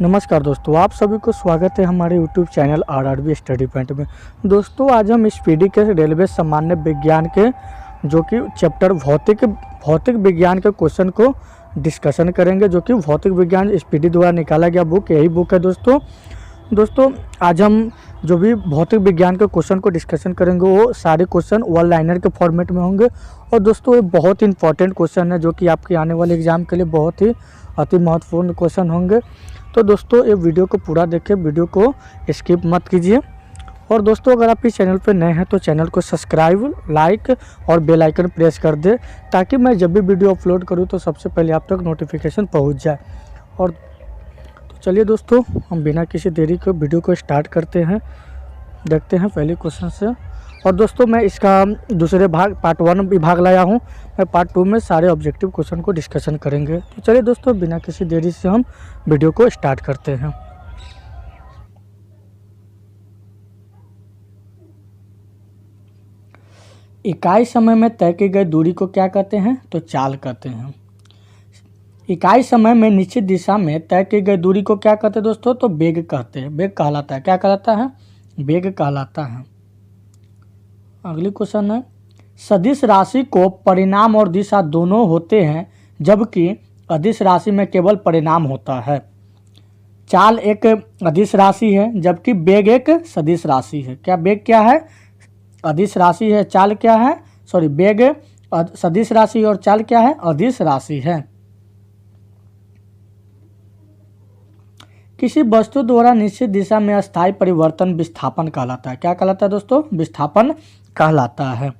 नमस्कार दोस्तों, आप सभी को स्वागत है हमारे YouTube channel RRB study point में। दोस्तों, आज हम स्पीडी के रेलवे सामान्य विज्ञान के जो कि चैप्टर भौतिक विज्ञान के क्वेश्चन को डिस्कशन करेंगे, जो कि भौतिक विज्ञान स्पीडी द्वारा निकाला गया बुक यही बुक है। दोस्तों आज हम जो भी भौतिक विज्ञान के क्वेश्चन को डिस्कशन करेंगे वो सारे क्वेश्चन वन लाइनर के फॉर्मेट में होंगे। और दोस्तों ये बहुत ही इंपॉर्टेंट क्वेश्चन है जो कि आपके आने वाले एग्जाम के लिए बहुत ही अति महत्वपूर्ण क्वेश्चन होंगे। तो दोस्तों ये वीडियो को पूरा देखें, वीडियो को स्किप मत कीजिए। और दोस्तों अगर आप इस चैनल पर नए हैं तो चैनल को सब्सक्राइब, लाइक और बेल आइकन प्रेस कर दें ताकि मैं जब भी वीडियो अपलोड करूं तो सबसे पहले आप तक नोटिफिकेशन पहुंच जाए। और तो चलिए दोस्तों, हम बिना किसी देरी के वीडियो को स्टार्ट करते हैं। देखते हैं पहले क्वेश्चन से। और दोस्तों मैं इसका दूसरे भाग पार्ट 1 भी भाग लाया हूं। मैं पार्ट 2 में सारे ऑब्जेक्टिव क्वेश्चन को डिस्कशन करेंगे। तो चलिए दोस्तों, बिना किसी देरी से हम वीडियो को स्टार्ट करते हैं। इकाई समय में तय की गई दूरी को क्या कहते हैं? तो चाल कहते हैं। इकाई समय में निश्चित दिशा में तय की गई दूरी को क्या कहते हैं दोस्तों? तो वेग कहते हैं। वेग कहलाता है, क्या कहलाता है? वेग कहलाता है। अगली क्वेश्चन है, सदिश राशि को परिणाम और दिशा दोनों होते हैं जबकि अदिश राशि में केवल परिणाम होता है। चाल एक अदिश राशि है जबकि वेग एक सदिश राशि है। क्या वेग क्या है? अदिश राशि है। चाल क्या है? वेग सदिश राशि और चाल क्या है? अदिश राशि है। किसी वस्तु द्वारा निश्चित दिशा में अस्थायी परिवर्तन विस्थापन कहलाता है। क्या कहलाता है दोस्तों? विस्थापन कहलाता है।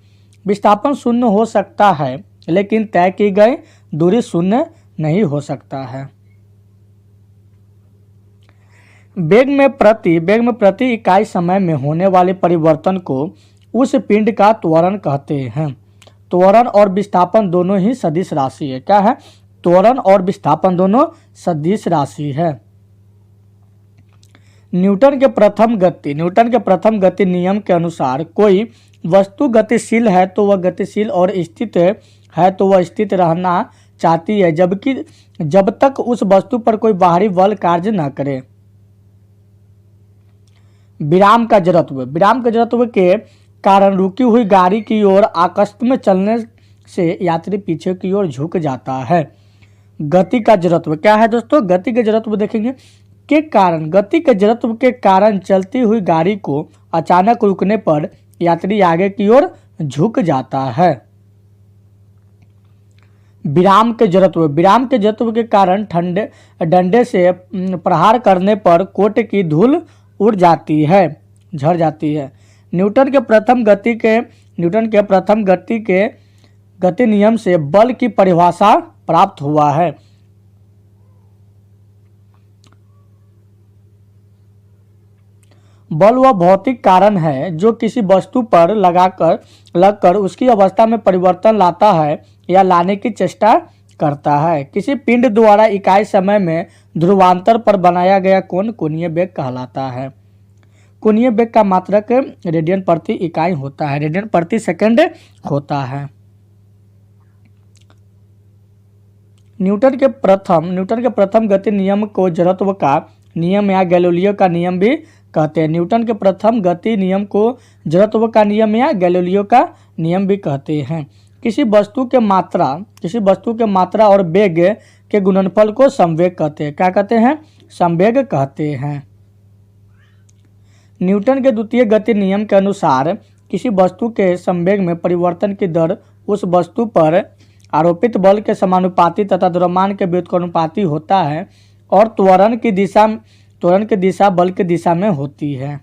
विस्थापन शून्य हो सकता है लेकिन तय की गई दूरी शून्य नहीं हो सकता है। वेग में प्रति इकाई समय में होने वाले परिवर्तन को उस पिंड का त्वरण कहते हैं। त्वरण और विस्थापन दोनों ही सदिश राशि है। क्या है? त्वरण और विस्थापन दोनों सदिश राशि है। न्यूटन के प्रथम गति नियम के अनुसार कोई वस्तु गतिशील है तो वह गतिशील और स्थित है तो वह स्थित रहना चाहती है जब तक उस वस्तु पर कोई बाहरी बल कार्य न करे। विराम का जड़त्व के कारण रुकी हुई गाड़ी की ओर आकाश में चलने से यात्री पीछे की ओर झुक जाता है। गति का जड़त्व क्या है दोस्तों? गति के जड़त्व देखेंगे गति के जड़त्व के कारण चलती हुई गाड़ी को अचानक रुकने पर यात्री आगे की ओर झुक जाता है। विराम के जड़त्व के कारण डंडे से प्रहार करने पर कोट की धूल उड़ जाती है, झड़ जाती है। न्यूटन के प्रथम गति नियम से बल की परिभाषा प्राप्त हुआ है। बल वह भौतिक कारण है जो किसी वस्तु पर लगकर उसकी अवस्था में परिवर्तन लाता है या लाने की चेष्टा करता है। किसी पिंड द्वारा इकाई समय में ध्रुवांतर पर बनाया गया कोण कोणीय वेग कहलाता है। कोणीय वेग का मात्रक रेडियन प्रति इकाई होता है, रेडियन प्रति सेकंड होता है। न्यूटन के प्रथम गति नियम को जड़त्व का नियम या गैलीलियो का नियम भी कहते हैं। न्यूटन के प्रथम गति नियम को जड़त्व का नियम या गैलीलियो का नियम भी कहते हैं। किसी वस्तु के मात्रा और वेग के गुणनफल को संवेग कहते हैं। क्या कहते हैं? संवेग कहते हैं। न्यूटन के द्वितीय गति नियम के अनुसार किसी वस्तु के संवेग में परिवर्तन की दर उस वस्तु पर आरोपित बल के समानुपाती तथा द्रव्यमान के व्युत्क्रमानुपाती होता है और त्वरण की दिशा बल की दिशा में होती है।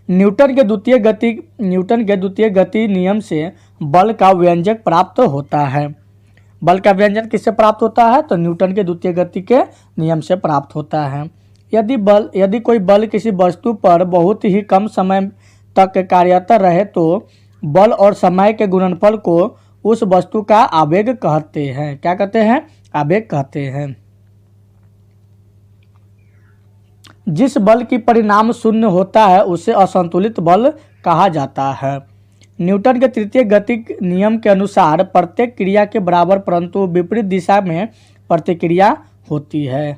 न्यूटन के द्वितीय गति नियम से बल का व्यंजक प्राप्त होता है। बल का व्यंजन किससे प्राप्त होता है? तो न्यूटन के द्वितीय गति के नियम से प्राप्त होता है। यदि कोई बल किसी वस्तु पर बहुत ही कम समय तक कार्यरत रहे तो बल और समय के गुणनफल को उस वस्तु का आवेग कहते हैं। क्या कहते हैं? आवेग कहते हैं। जिस बल की परिणाम शून्य होता है उसे असंतुलित बल कहा जाता है। न्यूटन के तृतीय गति नियम के अनुसार प्रत्येक क्रिया के बराबर परंतु विपरीत दिशा में प्रतिक्रिया होती है।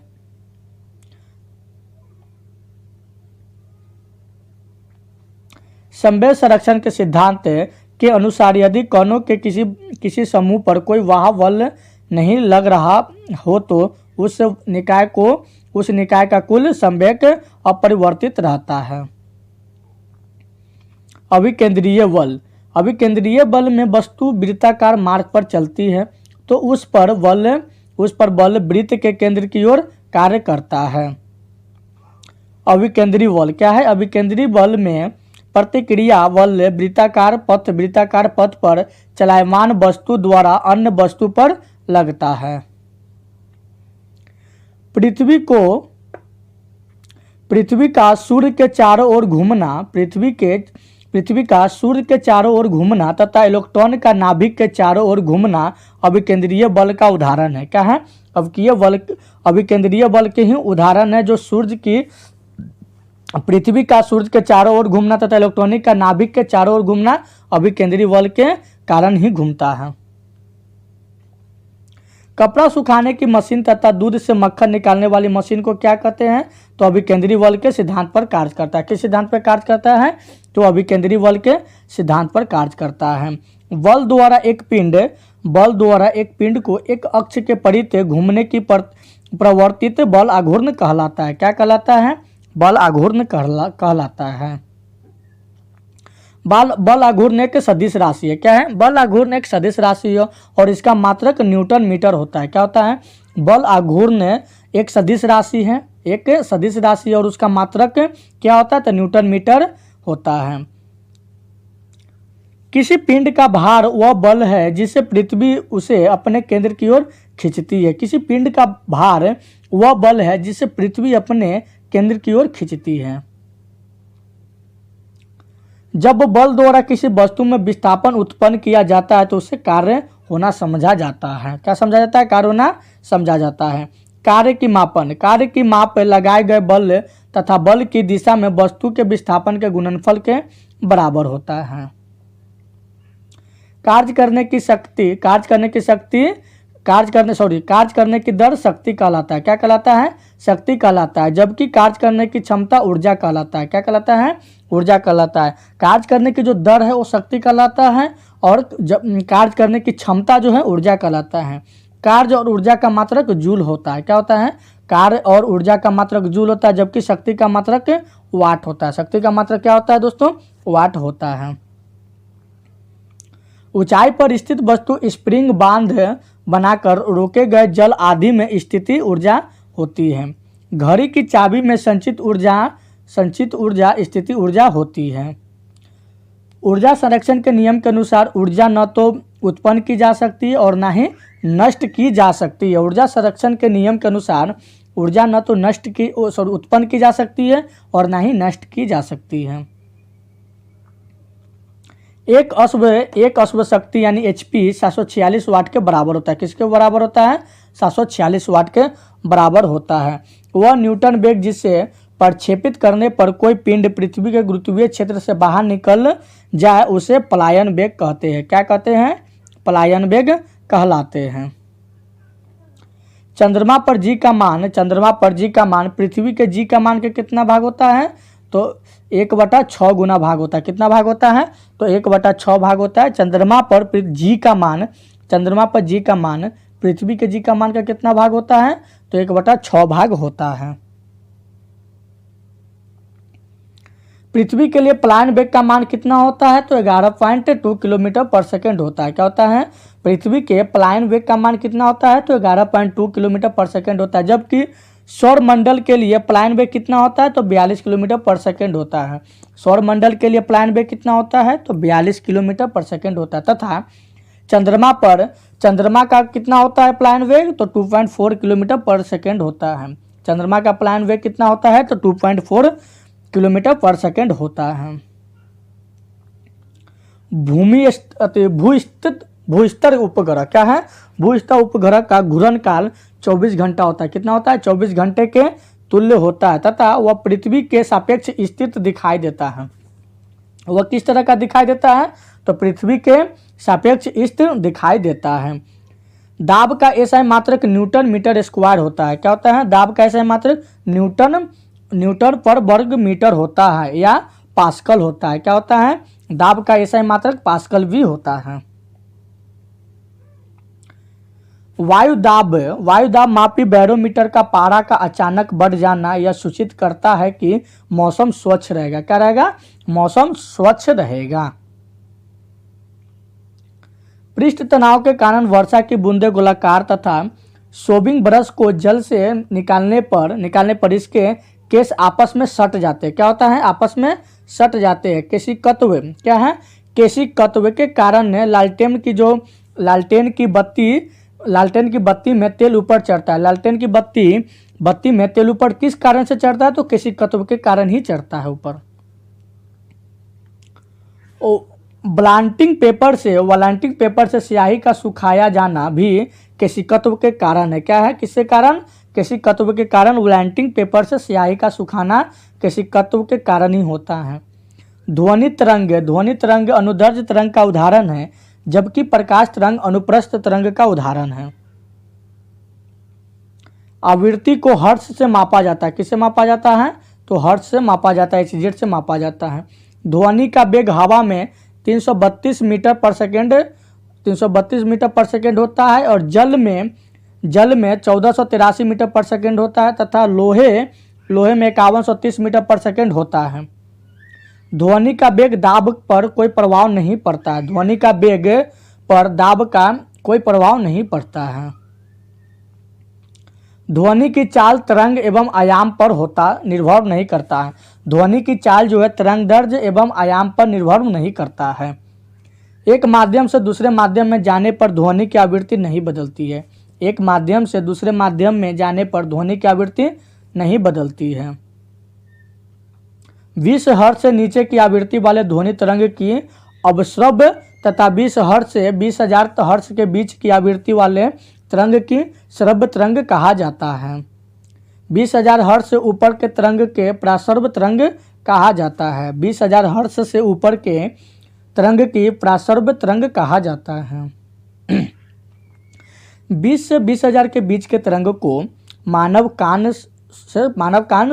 संवेग संरक्षण के सिद्धांत के अनुसार यदि कणों के किसी समूह पर कोई वाह बल नहीं लग रहा हो तो उस निकाय का कुल संवेग अपरिवर्तित रहता है। अभिकेंद्रीय बल में वस्तु वृत्ताकार मार्ग पर चलती है तो उस पर बल वृत्त के केंद्र की ओर कार्य करता है। अभिकेंद्री बल क्या है? अभिकेंद्री बल में प्रतिक्रिया बल वृत्ताकार पथ पर चलायमान वस्तु द्वारा अन्य वस्तु पर लगता है। पृथ्वी का सूर्य के चारों ओर घूमना तथा इलेक्ट्रॉन का नाभिक के चारों ओर घूमना अभिकेंद्रीय बल का उदाहरण है। क्या है? अभिकेंद्रीय बल के ही उदाहरण है जो पृथ्वी का सूर्य के चारों ओर घूमना तथा इलेक्ट्रॉनिक का नाभिक के चारों ओर घूमना अभिकेंद्रीय बल के कारण ही घूमता है। कपड़ा सुखाने की मशीन तथा दूध से मक्खन निकालने वाली मशीन को क्या कहते हैं? तो अभिकेंद्रीय बल के सिद्धांत पर कार्य करता है। किस सिद्धांत पर कार्य करता है? तो अभिकेंद्रीय बल के सिद्धांत पर कार्य करता है। बल द्वारा एक पिंड को एक अक्ष के परिधि घूमने की प्रवर्तित बल आघूर्ण कहलाता है। क्या कहलाता है? बल आघूर्ण कहलाता है। बल आघूर्ण एक सदिश राशि है। क्या है? बल आघूर्ण एक सदिश राशि है और इसका मात्रक न्यूटन मीटर होता है। क्या होता है? बल आघूर्ण एक सदिश राशि है, और उसका मात्रक क्या होता है? तो न्यूटन मीटर होता है। किसी पिंड का भार वह बल है जिससे पृथ्वी उसे अपने केंद्र की ओर खींचती है। किसी पिंड का भार वह बल है जिससे पृथ्वी अपने केंद्र की ओर खींचती है। जब बल द्वारा किसी वस्तु में विस्थापन उत्पन्न किया जाता है तो उसे कार्य होना समझा जाता है। क्या समझा जाता है? कार्य होना समझा जाता है। कार्य की माप लगाए गए बल तथा बल की दिशा में वस्तु के विस्थापन के गुणनफल के बराबर होता है। कार्य करने की दर शक्ति कहलाता है। क्या कहलाता है? शक्ति कहलाता है। जबकि कार्य करने की क्षमता ऊर्जा कहलाता है। क्या कहलाता है? ऊर्जा कहलाता है। कार्य करने की जो दर है वो शक्ति कहलाता है और कार्य करने की क्षमता जो है ऊर्जा कहलाता है। कार्य और ऊर्जा का मात्रक जूल होता है। क्या होता है? कार्य और ऊर्जा का मात्रक जूल होता है, जबकि शक्ति का मात्रक वाट होता है। शक्ति का मात्रक क्या होता है दोस्तों? वाट होता है। ऊंचाई पर स्थित वस्तु स्प्रिंग बांध बनाकर रोके गए जल आदि में स्थिति ऊर्जा होती है। घड़ी की चाबी में संचित ऊर्जा स्थिति ऊर्जा होती है। ऊर्जा संरक्षण के नियम के अनुसार ऊर्जा न तो उत्पन्न की जा सकती है और न ही नष्ट की जा सकती है। ऊर्जा संरक्षण के नियम के अनुसार ऊर्जा न तो उत्पन्न की जा सकती है और न ही नष्ट की जा सकती है। एक अश्व शक्ति यानी HP 746 वाट के बराबर होता है। किसके बराबर होता है? 746 वाट के बराबर होता है। वह न्यूटन वेग जिसे प्रक्षेपित करने पर कोई पिंड पृथ्वी के गुरुत्वीय क्षेत्र से बाहर निकल जाए उसे पलायन वेग कहते हैं। क्या कहते हैं? पलायन वेग कहलाते हैं। चंद्रमा पर G का मान पृथ्वी के G का मान के कितना भाग होता है? तो 1/6 गुना भाग होता है। कितना भाग होता है? तो 1/6 भाग होता है। चंद्रमा पर G का मान पृथ्वी के G का मान का कितना भाग होता है? तो 1/6 भाग होता है। पृथ्वी के लिए पलायन वेग का मान कितना होता है? तो 11.2 किलोमीटर पर सेकेंड होता है। क्या होता है? पृथ्वी के पलायन वेग का मान कितना होता है? तो 11.2 किलोमीटर पर सेकेंड होता है। जबकि सौर मंडल के लिए पलायन वेग कितना होता है? तो 42 किलोमीटर पर सेकेंड होता है। सौर मंडल के लिए पलायन वेग कितना होता है? तो 42 किलोमीटर पर सेकेंड होता है। तथा चंद्रमा का कितना होता है पलायन वेग? तो 2.4 किलोमीटर पर सेकेंड होता है। चंद्रमा का पलायन वेग कितना होता है? तो 2.4 किलोमीटर पर सेकेंड होता है। भूस्तर उपग्रह क्या है? भूस्तर उपग्रह का घूर्णन काल 24 घंटा होता है। कितना होता है? 24 घंटे के तुल्य होता है तथा वह पृथ्वी के सापेक्ष स्थित दिखाई देता है। वह किस तरह का दिखाई देता है? तो पृथ्वी के सापेक्ष स्थिर दिखाई देता है। दाब का एसआई मात्रक न्यूटन मीटर स्क्वायर होता है। क्या होता है? दाब का एसआई मात्रक न्यूटन पर वर्ग मीटर होता है या पास्कल होता है। क्या होता है? दाब का एसआई मात्रक पास्कल भी होता है। वायुदाब मापी बैरोमीटर का पारा का अचानक बढ़ जाना यह सूचित करता है कि मौसम स्वच्छ रहेगा। क्या रहेगा? मौसम स्वच्छ रहेगा। पृष्ठ तनाव के कारण वर्षा की बूंदें गोलाकार तथा सोबिंग ब्रश को जल से निकालने पर इसके केस आपस में सट जाते हैं। क्या होता है? आपस में सट जाते हैं। केशिकत्व क्या है? केशिकत्व के कारण लालटेन की बत्ती में तेल ऊपर चढ़ता है। लालटेन की बत्ती में तेल ऊपर किस कारण से चढ़ता है? तो केशिकत्व के कारण ही चढ़ता है ऊपर। ब्लांटिंग पेपर से स्याही का सुखाया जाना भी केशिकत्व के कारण है। क्या है? किसके कारण? केशिकत्व के कारण। ब्लांटिंग पेपर से स्याही का सुखाना केशिकत्व के कारण ही होता है। ध्वनि तरंग अनुदैर्ध्य तरंग का उदाहरण है, जबकि प्रकाश तरंग अनुप्रस्थ तरंग का उदाहरण है। आवृत्ति को हर्ट्ज से मापा जाता है। किससे मापा जाता है? तो हर्ट्ज से मापा जाता है, hz से मापा जाता है। ध्वनि का वेग हवा में 332 मीटर पर सेकेंड होता है और जल में 1483 मीटर पर सेकेंड होता है तथा लोहे में 5130 मीटर पर सेकेंड होता है। ध्वनि का वेग दाब पर कोई प्रभाव नहीं पड़ता है। ध्वनि का वेग पर दाब का कोई प्रभाव नहीं पड़ता है। ध्वनि की चाल तरंग एवं आयाम पर निर्भर नहीं करता है। ध्वनि की चाल जो है तरंग दैर्ध्य एवं आयाम पर निर्भर नहीं करता है। एक माध्यम से दूसरे माध्यम में जाने पर ध्वनि की आवृत्ति नहीं बदलती है। एक माध्यम से दूसरे माध्यम में जाने पर ध्वनि की आवृत्ति नहीं बदलती है। 20 हर्ट्ज से नीचे की आवृत्ति वाले ध्वनि तरंग की अवश्रव तथा 20 हर्ट्ज से 20,000 हर्ट्ज के बीच की आवृत्ति वाले तरंग की श्रव्य तरंग कहा जाता है। 20,000 हर्ट्ज से ऊपर के तरंग के प्राश्रव्य तरंग कहा जाता है। 20,000 हर्ट्ज से ऊपर के तरंग की प्राश्रव्य तरंग कहा जाता है। 20 से 20,000 के बीच के तरंग को मानव कान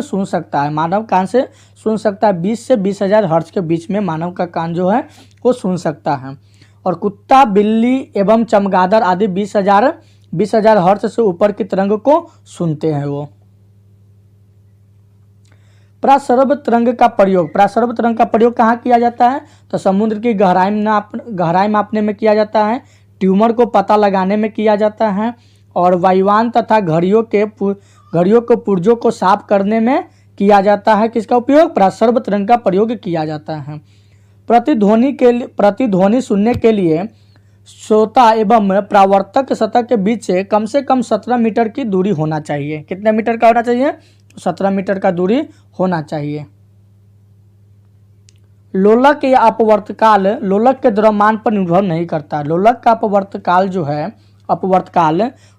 सुन सकता है। मानव कान से सुन सकता है। 20 से 20,000 हर्ट्ज के बीच में मानव का कान जो है वो सुन सकता है। और कुत्ता, बिल्ली एवं चमगादड़ आदि 20,000 हर्ट्ज से ऊपर की तरंग को सुनते हैं। वो प्राश्रव्य तरंग का प्रयोग कहाँ किया जाता है? तो समुद्र की गहराई मापने में किया जाता है, ट्यूमर को पता लगाने में किया जाता है और वायुयान तथा घड़ियों के पुर्जों को साफ करने में किया जाता है। किसका उपयोग? प्राश्रव्य तरंग का प्रयोग किया जाता है। प्रतिध्वनि सुनने के लिए श्रोता एवं परावर्तक सतह के बीच से कम 17 मीटर की दूरी होना चाहिए। कितने मीटर का होना चाहिए? 17 मीटर का दूरी होना चाहिए। लोलक या अपवर्तकाल लोलक के द्रव्यमान पर निर्भर नहीं करता। लोलक का अपवर्तकाल जो है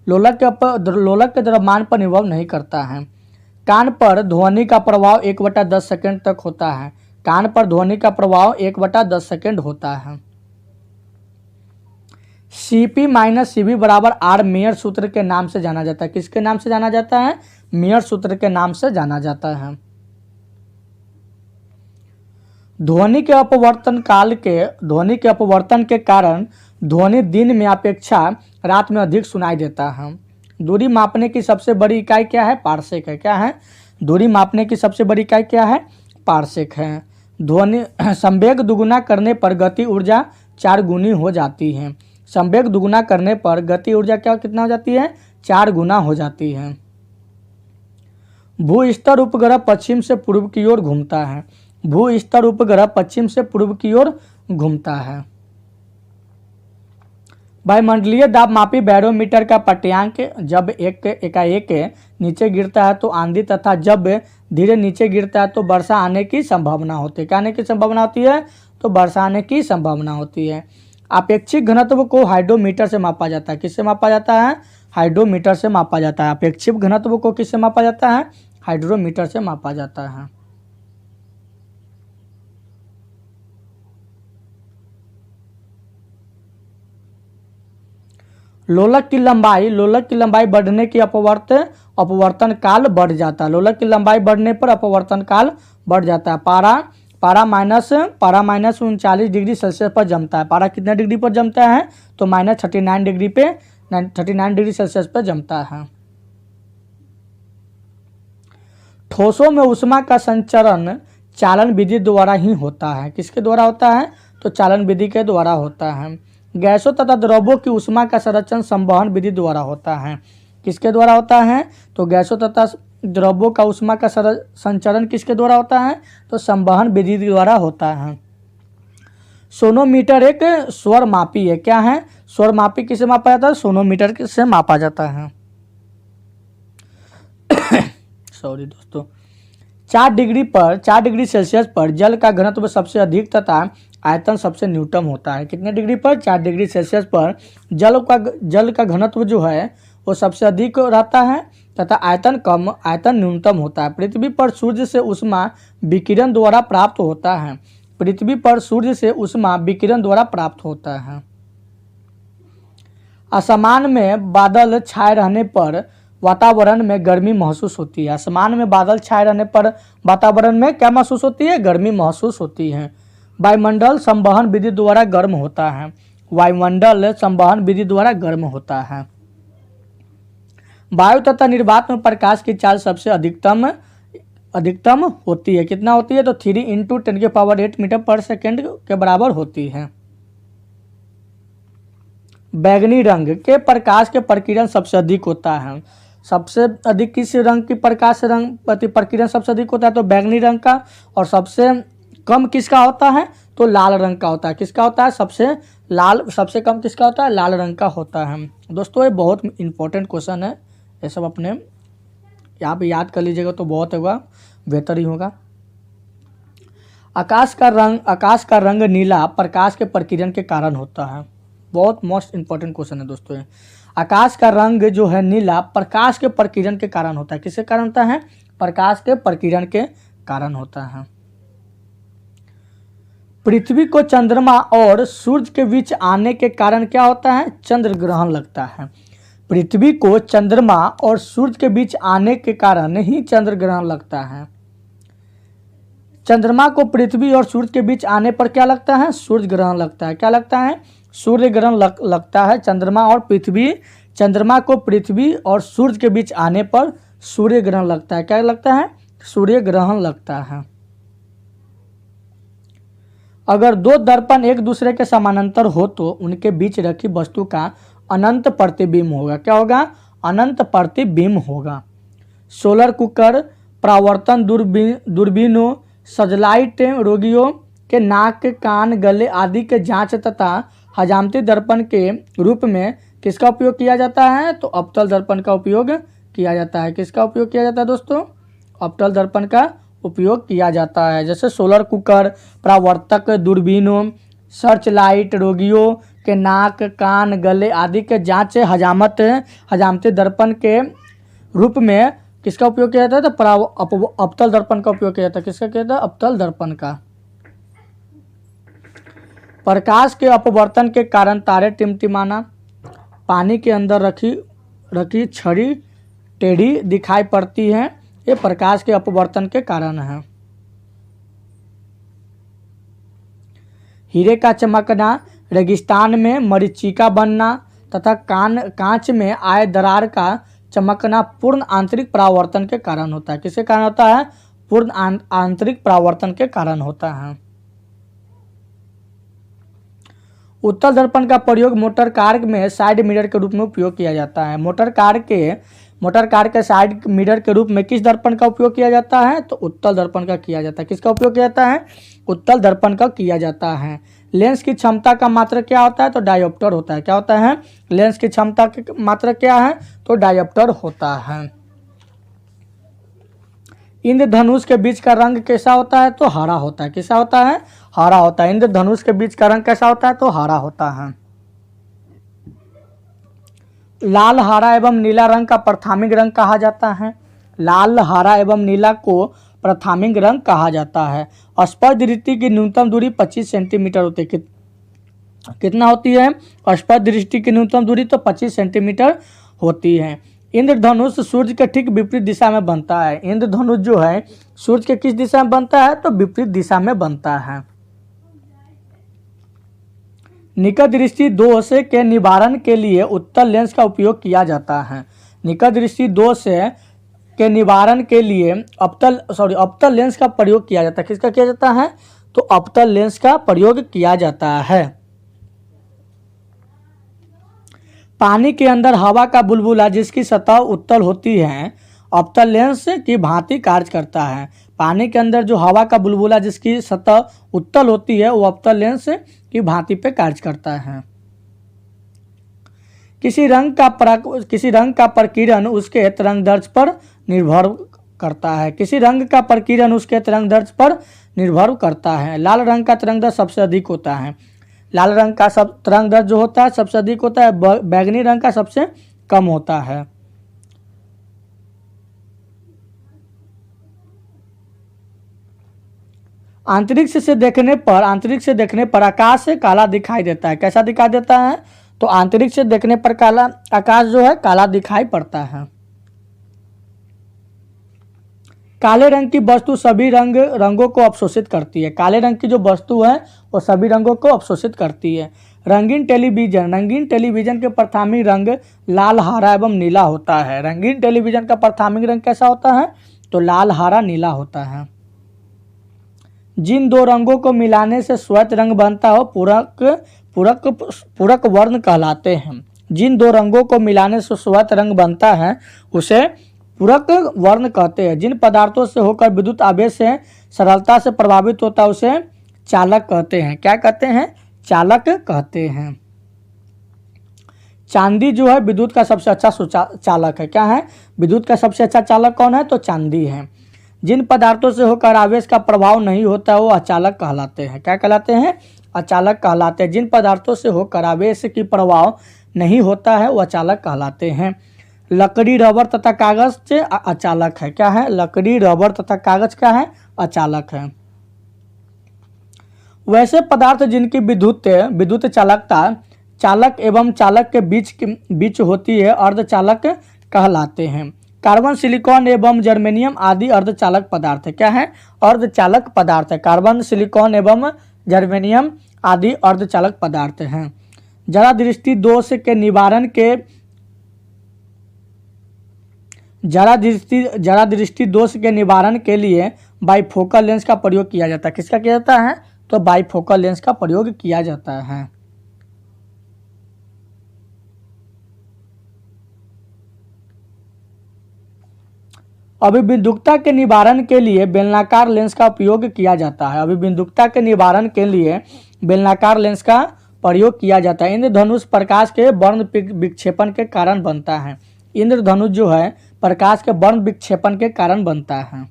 लोलक के द्रव्यमान पर निर्भर नहीं करता है। कान पर ध्वनि का प्रभाव 1/10 सेकंड तक होता है। कान पर ध्वनि का प्रभाव 1/10 सेकंड होता है। CP - CB बराबर R मेयर सूत्र के नाम से जाना जाता है। किसके नाम से जाना जाता है? मेयर सूत्र के नाम से जाना जाता है। ध्वनि के अपवर्तन के कारण ध्वनि दिन में अपेक्षा रात में अधिक सुनाई देता है। दूरी मापने की सबसे बड़ी इकाई क्या है? पारसेक है। क्या है? दूरी मापने की सबसे बड़ी इकाई क्या है? पारसेक है। ध्वनि संवेग दुगुना करने पर गति ऊर्जा 4 गुनी हो जाती है। संवेग दुगुना करने पर गति ऊर्जा कितना हो जाती है? 4 गुना हो जाती है। भूस्तर उपग्रह पश्चिम से पूर्व की ओर घूमता है। भूस्तर उपग्रह पश्चिम से पूर्व की ओर घूमता है। वायुमंडलीय दाब मापी बैरोमीटर का पाठ्यांक जब एकाएक नीचे गिरता है तो आंधी तथा जब धीरे नीचे गिरता है तो वर्षा आने की संभावना होती है। क्या आने की संभावना होती है? तो वर्षा आने की संभावना होती है। अपेक्षिक घनत्व को हाइड्रोमीटर से मापा जाता है। किससे मापा जाता है? हाइड्रोमीटर से मापा जाता है। अपेक्षिक घनत्व को किससे मापा जाता है? हाइड्रोमीटर से मापा जाता है। लोलक की लंबाई बढ़ने की अपवर्तन काल बढ़ जाता है। लोलक की लंबाई बढ़ने पर अपवर्तन काल बढ़ जाता है। पारा माइनस 39 डिग्री सेल्सियस पर जमता है। पारा कितना डिग्री पर जमता है? तो -39 डिग्री पे 39 डिग्री सेल्सियस पर जमता है। ठोसों में ऊष्मा का संचरण चालन विधि द्वारा ही होता है। किसके द्वारा होता है? तो चालन विधि के द्वारा होता है। गैसों तथा द्रव्यों की ऊष्मा का संरक्षण संवहन विधि द्वारा होता है। किसके द्वारा होता है? तो गैसों तथा द्रव्यों का ऊष्मा का संचरण किसके द्वारा होता है? तो संवहन विधि द्वारा होता है। सोनोमीटर एक स्वर मापी है। क्या है? स्वर मापी किसे मापा जाता है? सोनोमीटर से मापा जाता है। सॉरी दोस्तों। 4 डिग्री सेल्सियस पर जल का घनत्व सबसे अधिक तथा आयतन सबसे न्यूनतम होता है। कितने डिग्री पर? 4 डिग्री सेल्सियस पर जल का घनत्व जो है वो सबसे अधिक रहता है तथा आयतन न्यूनतम होता है। पृथ्वी पर सूर्य से ऊष्मा विकिरण द्वारा प्राप्त होता है। पृथ्वी पर सूर्य से ऊष्मा विकिरण द्वारा प्राप्त होता है। आसमान में बादल छाए रहने पर वातावरण में गर्मी महसूस होती है। आसमान में बादल छाए रहने पर वातावरण में क्या महसूस होती है? गर्मी महसूस होती है। वायुमंडल संवहन विधि द्वारा गर्म होता है। वायुमंडल संवहन विधि द्वारा गर्म होता है। वायु तथा निर्वात में प्रकाश की चाल सबसे अधिकतम होती है। कितना होती है? तो 3 × 10⁸ मीटर पर सेकेंड के बराबर होती है। बैगनी रंग के प्रकाश के प्रकीर्णन सबसे अधिक होता है। सबसे अधिक किस रंग की प्रकीर्णन सबसे अधिक होता है? तो बैगनी रंग का। और सबसे कम किसका होता है? तो लाल रंग का होता है। किसका होता है? सबसे कम किसका होता है? लाल रंग का होता है। दोस्तों ये बहुत इंपॉर्टेंट क्वेश्चन है, ये सब अपने यहाँ पे याद कर लीजिएगा तो बहुत होगा, बेहतर ही होगा। आकाश का रंग नीला प्रकाश के प्रकीर्णन के कारण होता है। बहुत मोस्ट इंपॉर्टेंट क्वेश्चन है दोस्तों। आकाश का रंग जो है नीला प्रकाश के प्रकीर्णन के कारण होता है। किसके कारण होता है? प्रकाश के प्रकीर्णन के कारण होता है। पृथ्वी को चंद्रमा और सूर्य के बीच आने के कारण क्या होता है? चंद्र ग्रहण लगता है। पृथ्वी को चंद्रमा और सूर्य के बीच आने के कारण ही चंद्र ग्रहण लगता है। चंद्रमा को पृथ्वी और सूर्य के बीच आने पर क्या लगता है? सूर्य ग्रहण लगता है। क्या लगता है? सूर्य ग्रहण लगता है। चंद्रमा को पृथ्वी और सूर्य के बीच आने पर सूर्य ग्रहण लगता है। क्या लगता है? सूर्य ग्रहण लगता है। अगर 2 दर्पण एक दूसरे के समानांतर हो तो उनके बीच रखी वस्तु का अनंत प्रतिबिंब होगा। क्या होगा? अनंत प्रतिबिंब होगा। सोलर कुकर, परावर्तन दूरबीनों, सैटेलाइट रोगियों के नाक, कान, गले आदि के जांच तथा हजामती दर्पण के रूप में किसका उपयोग किया जाता है? तो अवतल दर्पण का उपयोग किया जाता है। किसका उपयोग किया जाता है दोस्तों? अवतल दर्पण का उपयोग किया जाता है। जैसे सोलर कुकर, परावर्तक दूरबीनों, सर्च लाइट, रोगियों के नाक, कान, गले आदि के जांच हजामती दर्पण के रूप में किसका उपयोग किया जाता है? तो अवतल दर्पण का उपयोग किया जाता है। किसका किया जाता है? अवतल दर्पण का। प्रकाश के अपवर्तन के कारण तारे टिमटिमाना, पानी के अंदर रखी छड़ी टेढ़ी दिखाई पड़ती है। ये प्रकाश के अपवर्तन के कारण है। हीरे का चमकना, रेगिस्तान में मरीचिका बनना तथा कांच में आए दरार का चमकना पूर्ण आंतरिक परावर्तन के कारण होता है। किसके कारण होता है? पूर्ण आंतरिक परावर्तन के कारण होता है। उत्तल दर्पण का प्रयोग मोटर कार में साइड मिरर के रूप में उपयोग किया जाता है। मोटर कार के साइड मिरर के रूप में किस दर्पण का उपयोग किया जाता है? तो उत्तल दर्पण का किया जाता है। किसका उपयोग किया जाता है? उत्तल दर्पण का किया जाता है। लेंस की क्षमता का मात्रक क्या होता है? तो डायोप्टर होता है। क्या होता है? लेंस की क्षमता की मात्रक क्या है? तो डायोप्टर होता है। इंद्रधनुष के बीच का रंग कैसा होता है? तो हरा होता है। कैसा होता है? हरा होता है। इंद्रधनुष के बीच का रंग कैसा होता है? तो हरा होता है। लाल, हरा एवं नीला रंग का प्राथमिक रंग कहा जाता है। लाल, हरा एवं नीला को प्राथमिक रंग कहा जाता है। स्पर्श दृष्टि की न्यूनतम दूरी 25 सेंटीमीटर होती है। कितना होती है? स्पर्श दृष्टि की न्यूनतम दूरी तो 25 सेंटीमीटर होती है। इंद्रधनुष सूर्य के ठीक विपरीत दिशा में बनता है। इंद्रधनुष जो है सूर्य के किस दिशा में बनता है, तो विपरीत दिशा में बनता है। निकट दृष्टि दोष के निवारण के लिए उत्तल लेंस का उपयोग किया जाता है। निकट दृष्टि दोष के निवारण के लिए अवतल लेंस का प्रयोग किया जाता है। किसका किया जाता है, तो अवतल लेंस का प्रयोग किया जाता है। पानी के अंदर हवा का बुलबुला जिसकी सतह उत्तल होती है अवतल लेंस की भांति कार्य करता है। पानी के अंदर जो हवा का बुलबुला जिसकी सतह उत्तल होती है वो अवतल लेंस की भांति पे कार्य करता है। किसी रंग का प्रकीर्णन उसके तरंगदैर्ध्य पर निर्भर करता है। किसी रंग का प्रकीर्णन उसके तरंगदैर्ध्य पर निर्भर करता है। लाल रंग का तरंगदैर्ध्य सबसे अधिक होता है। लाल रंग का तरंगदैर्ध्य जो होता है सबसे अधिक होता है। बैगनी रंग का सबसे कम होता है। अंतरिक्ष से देखने पर आकाश काला दिखाई देता है। कैसा दिखाई देता है, तो अंतरिक्ष से देखने पर काला आकाश जो है काला दिखाई पड़ता है। काले रंग की वस्तु सभी रंगों को अवशोषित करती है। काले रंग की जो वस्तु है वो सभी रंगों को अवशोषित करती है। रंगीन टेलीविजन के प्राथमिक रंग लाल, हरा एवं नीला होता है। रंगीन टेलीविजन का प्राथमिक रंग कैसा होता है, तो लाल, हरा, नीला होता है। जिन दो रंगों को मिलाने से श्वेत रंग बनता हो पूरक वर्ण कहलाते हैं। जिन दो रंगों को मिलाने से श्वेत रंग बनता है उसे पूरक वर्ण कहते हैं। जिन पदार्थों से होकर विद्युत आवेश से सरलता से प्रभावित होता है उसे चालक कहते हैं। क्या कहते हैं, चालक कहते हैं। चांदी जो है विद्युत का सबसे अच्छा चालक है। क्या है, विद्युत का सबसे अच्छा चालक कौन है, तो चांदी है। जिन पदार्थों से होकर आवेश का प्रभाव नहीं होता वो अचालक कहलाते हैं। क्या कहलाते हैं, अचालक कहलाते हैं। जिन पदार्थों से होकर आवेश की प्रभाव नहीं होता है वो अचालक कहलाते हैं। लकड़ी, रबर तथा कागज अचालक है। क्या है, लकड़ी, रबर तथा कागज क्या है, अचालक है। वैसे पदार्थ जिनकी विद्युत चालकता चालक एवं चालक के बीच होती है अर्धचालक कहलाते हैं। कार्बन, सिलिकॉन एवं जर्मेनियम आदि अर्धचालक पदार्थ है। क्या है, अर्धचालक पदार्थ है। कार्बन, सिलिकॉन एवं जर्मेनियम आदि अर्धचालक पदार्थ हैं। जरा दृष्टि दोष के निवारण के लिए बाइफोकल लेंस का प्रयोग किया जाता है। किसका किया जाता है, तो बाइफोकल लेंस का प्रयोग किया जाता है। अभिबिंदुकता के निवारण के लिए बेलनाकार लेंस का उपयोग किया जाता है। अभिबिंदुकता के निवारण के लिए बेलनाकार लेंस का प्रयोग किया जाता है। इंद्रधनुष प्रकाश के वर्ण विक्षेपण के कारण बनता है। इंद्रधनुष जो है प्रकाश के वर्ण विक्षेपण के कारण बनता है।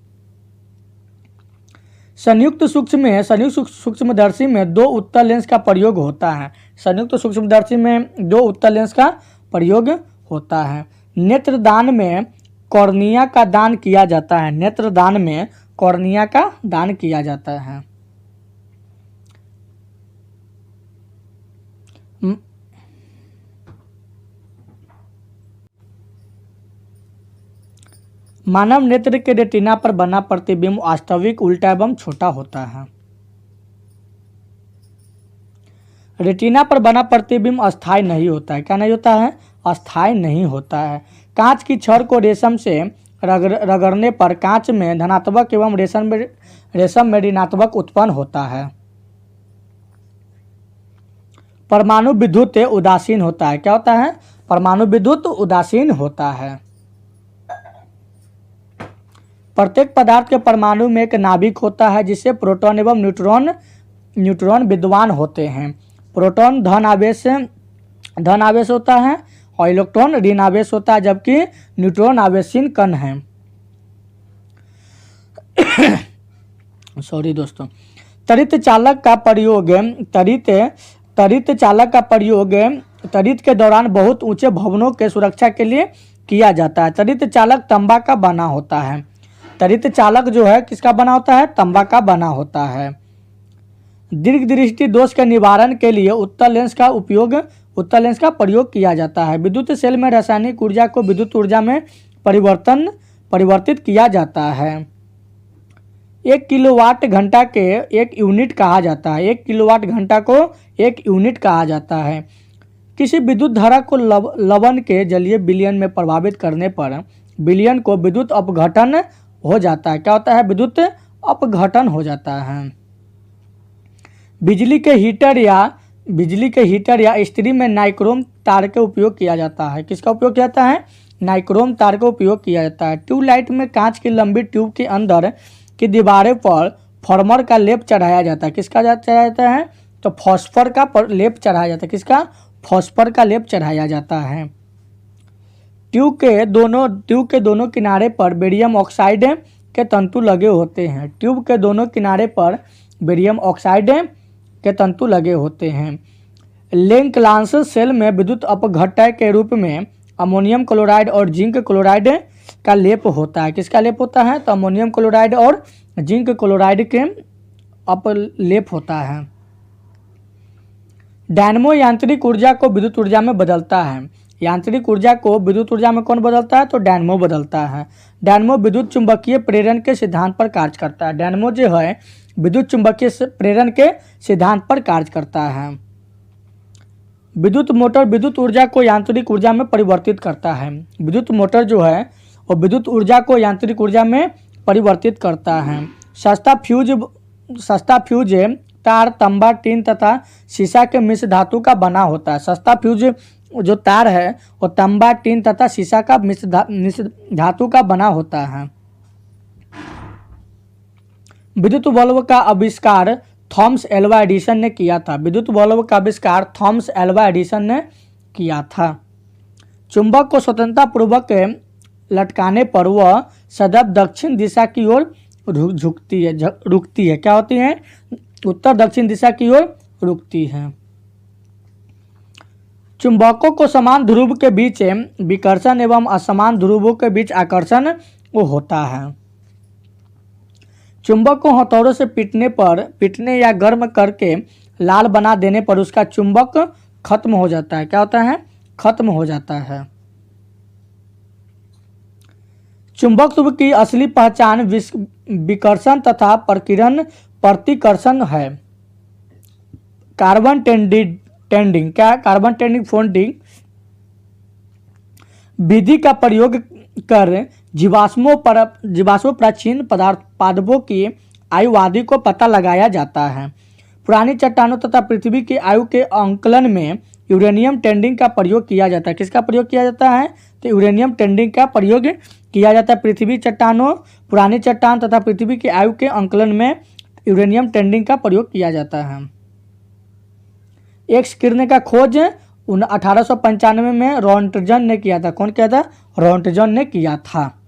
संयुक्त सूक्ष्मदर्शी में दो उत्तल लेंस का प्रयोग होता है। संयुक्त सूक्ष्मदर्शी में दो उत्तल लेंस का प्रयोग होता है। नेत्रदान में कॉर्निया का दान किया जाता है। नेत्रदान में कॉर्निया का दान किया जाता है। मानव नेत्र के रेटिना पर बना प्रतिबिंब वास्तविक, उल्टा एवं छोटा होता है। रेटिना पर बना प्रतिबिंब अस्थायी नहीं होता है। क्या नहीं होता है, अस्थायी नहीं होता है। कांच की छड़ को रेशम से रगड़ने पर कांच में धनात्मक एवं रेशम में ऋणात्मक उत्पन्न होता है। परमाणु विद्युत उदासीन होता है। क्या होता है, परमाणु विद्युत उदासीन होता है। प्रत्येक पदार्थ के परमाणु में एक नाभिक होता है जिससे प्रोटॉन एवं न्यूट्रॉन विद्यमान होते हैं। प्रोटॉन धन आवेश होता है और इलेक्ट्रॉन ऋण आवेश होता है, जबकि न्यूट्रॉन आवेशीन कण है। सॉरी दोस्तों। त्वरित चालक का प्रयोग त्वरित के दौरान बहुत ऊंचे भवनों के सुरक्षा के लिए किया जाता है। त्वरित चालक तांबा का बना होता है। त्वरित चालक जो है किसका बना होता है, तांबा का बना होता है। दीर्घ दृष्टि दोष के निवारण के लिए उत्तल लेंस का उपयोग उत्तल लेंस का प्रयोग किया जाता है। विद्युत सेल में रासायनिक ऊर्जा को विद्युत ऊर्जा में परिवर्तित किया जाता है। 1 किलोवाट घंटा के एक यूनिट कहा जाता है। 1 किलोवाट घंटा को एक यूनिट कहा जाता है। किसी विद्युत धारा को लवण के जलीय विलयन में प्रभावित करने पर विलयन को विद्युत अपघटन हो जाता है। क्या होता है? विद्युत अपघटन हो जाता है। बिजली के हीटर या इस्त्री में नाइक्रोम तार का उपयोग किया जाता है। किसका उपयोग किया जाता है? नाइक्रोम तार का उपयोग किया जाता है। ट्यूबलाइट में कांच की लंबी ट्यूब के अंदर की दीवारें पर फॉर्मर का लेप चढ़ाया जाता है। किसका चढ़ाया जाता है? तो फॉस्फर का लेप चढ़ाया जाता है। किसका? फॉस्फर का लेप चढ़ाया जाता है। ट्यूब के दोनों किनारे पर बेरियम ऑक्साइड के तंतु लगे होते हैं। ट्यूब के दोनों किनारे पर बेरियम ऑक्साइड के तंतु लगे होते हैं। लेंकलांस सेल में विद्युत अपघटन के रूप में अमोनियम क्लोराइड और जिंक क्लोराइड का लेप होता है। किसका लेप होता है? तो अमोनियम क्लोराइड और जिंक क्लोराइड के अपलेप होता है। डायनमो यांत्रिक ऊर्जा को विद्युत ऊर्जा में बदलता है। यांत्रिक ऊर्जा को विद्युत ऊर्जा में कौन बदलता है? तो डायनमो बदलता है। डायनमो विद्युत चुंबकीय प्रेरण के सिद्धांत पर कार्य करता है। डायनमो जो है विद्युत चुंबकीय प्रेरण के सिद्धांत पर कार्य करता है। विद्युत मोटर विद्युत ऊर्जा को यांत्रिक ऊर्जा में परिवर्तित करता है। विद्युत मोटर जो है वो विद्युत ऊर्जा को यांत्रिक ऊर्जा में परिवर्तित करता है। सस्ता फ्यूज तार तांबा, टीन तथा शीशा के मिश्र धातु का बना होता है। सस्ता फ्यूज जो तार है वो तांबा, टीन तथा शीशा का मिश्र धातु का बना होता है। विद्युत बल्ब का आविष्कार थॉमस एल्वा एडिसन ने किया था। विद्युत बल्ब का आविष्कार थॉमस एल्वा एडिसन ने किया था। चुंबक को स्वतंत्रता पूर्वक लटकाने पर वह सदैव दक्षिण दिशा की ओर रुकती है। क्या होती है? उत्तर दक्षिण दिशा की ओर रुकती है। चुंबकों को समान ध्रुव के बीच विकर्षण एवं असमान ध्रुवों के बीच आकर्षण होता है। चुंबक को हथौड़ों से पीटने या गर्म करके लाल बना देने पर उसका चुंबक खत्म हो जाता है। क्या होता है? खत्म हो जाता है। चुंबकत्व की असली पहचान विकर्षण तथा प्रतिकर्षण है। कार्बन टेंडिंग फोल्डिंग विधि का प्रयोग कर जीवाश्मों प्राचीन पादपों की आयुवादि को पता लगाया जाता है। पुरानी चट्टानों तथा पृथ्वी की आयु के आंकलन में यूरेनियम टेंडिंग का प्रयोग किया जाता है। किसका प्रयोग किया जाता है? तो यूरेनियम टेंडिंग का प्रयोग किया जाता है। पृथ्वी चट्टानों, पुरानी चट्टान तथा पृथ्वी की आयु के आंकलन में यूरेनियम टेंडिंग का प्रयोग किया जाता है। एक्स किरण का खोज 1895 में रॉन्टजन ने किया था। कौन किया था? रॉन्टजन ने किया था।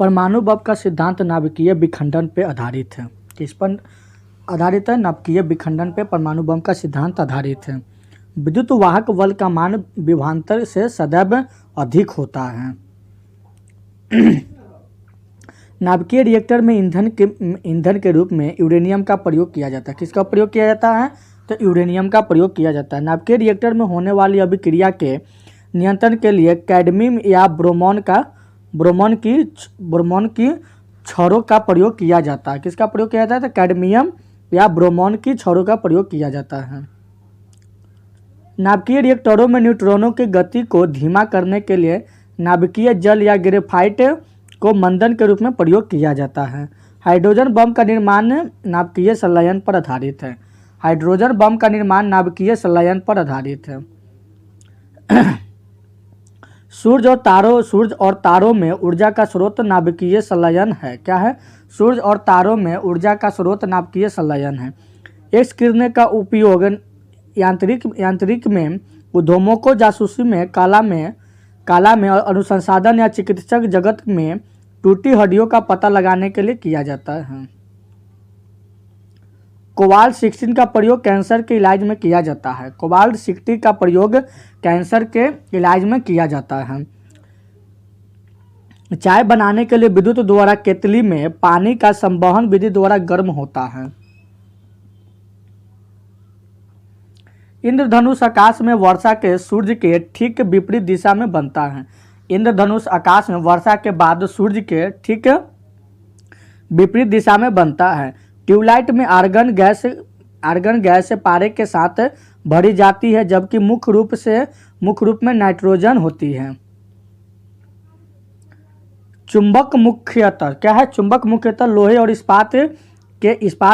परमाणु बम का सिद्धांत नाभिकीय विखंडन पर आधारित है। किस पर आधारित है? नाभिकीय विखंडन पे परमाणु बम का सिद्धांत आधारित है। विद्युत वाहक बल का मान विभवांतर से सदैव अधिक होता है। नाभिकीय रिएक्टर में ईंधन के रूप में यूरेनियम का प्रयोग किया जाता है। किसका प्रयोग किया जाता है? तो यूरेनियम का प्रयोग किया जाता है। नाभिकीय रिएक्टर में होने वाली अभिक्रिया के नियंत्रण के लिए कैडमियम या ब्रोमोन की छड़ों का प्रयोग किया जाता है। किसका प्रयोग किया जाता है? तो कैडमियम या ब्रोमोन की छड़ों का प्रयोग किया जाता है। नाभिकीय रिएक्टरों में न्यूट्रॉनों की गति को धीमा करने के लिए नाभिकीय जल या ग्रेफाइट को मंदन के रूप में प्रयोग किया जाता है। हाइड्रोजन बम का निर्माण नाभिकीय संलयन पर आधारित है। हाइड्रोजन बम का निर्माण नाभिकीय संलयन पर आधारित है। सूर्य और तारों में ऊर्जा का स्रोत नाभिकीय संलयन है। क्या है? सूर्य और तारों में ऊर्जा का स्रोत नाभिकीय संलयन है। एक्स किरण का उपयोग यांत्रिक में उद्यमों, जासूसी में, कला में और अनुसंधान या चिकित्सक जगत में टूटी हड्डियों का पता लगाने के लिए किया जाता है। कोबाल्ट 16 का प्रयोग कैंसर के इलाज में किया जाता है। कोबाल्ट 60 का प्रयोग कैंसर के इलाज में किया जाता है। चाय बनाने के लिए विद्युत द्वारा केतली में पानी का संवहन विधि द्वारा गर्म होता है। इंद्रधनुष आकाश में वर्षा के सूर्य के ठीक विपरीत दिशा में बनता है। इंद्रधनुष आकाश में वर्षा के बाद सूर्य के ठीक विपरीत दिशा में बनता है। ट्यूबलाइट में आर्गन गैस पारे के साथ भरी जाती है, जबकि मुख्य रूप में नाइट्रोजन होती है। चुंबक मुख्यतः क्या है? चुंबक मुख्यतः लोहे और इस्पात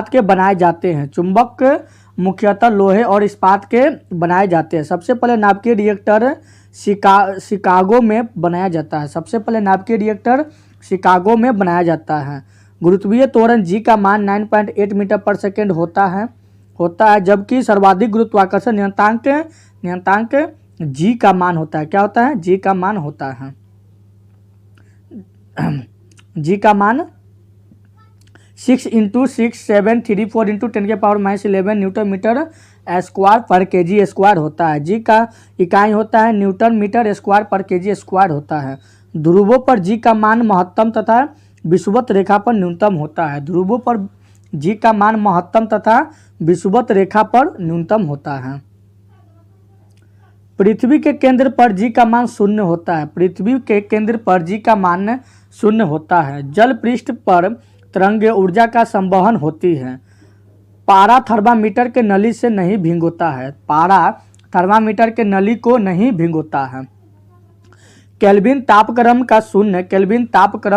के बनाए जाते हैं। चुंबक मुख्यतः लोहे और इस्पात के बनाए जाते हैं। सबसे पहले नाभिकीय रिएक्टर शिकागो में बनाया जाता है। सबसे पहले नाभिकीय रिएक्टर शिकागो में बनाया जाता है। गुरुत्वीय त्वरण जी का मान 9.8 मीटर पर सेकेंड होता है, जबकि सर्वाधिक गुरुत्वाकर्षण नियतांक जी का मान होता है। क्या होता है? जी का मान होता है। जी का मान 6 × 6,734 × 10⁻11 न्यूटन मीटर स्क्वायर पर केजी स्क्वायर होता है। जी का इकाई होता है न्यूटन मीटर स्क्वायर पर केजी स्क्वायर होता है। ध्रुवों पर जी का मान महत्तम तथा विषुवत रेखा पर न्यूनतम होता है। ध्रुवों पर जी का मान महत्तम तथा विषुवत रेखा पर न्यूनतम होता है। पृथ्वी के केंद्र पर जी का मान 0 होता है। पृथ्वी के केंद्र पर जी का मान 0 होता है। जल पृष्ठ पर तरंगे ऊर्जा का संवहन होती है। पारा थर्मामीटर के नली से नहीं भिगोता है। पारा थर्मामीटर के नली को नहीं भिगोता है। केल्विन तापक्रम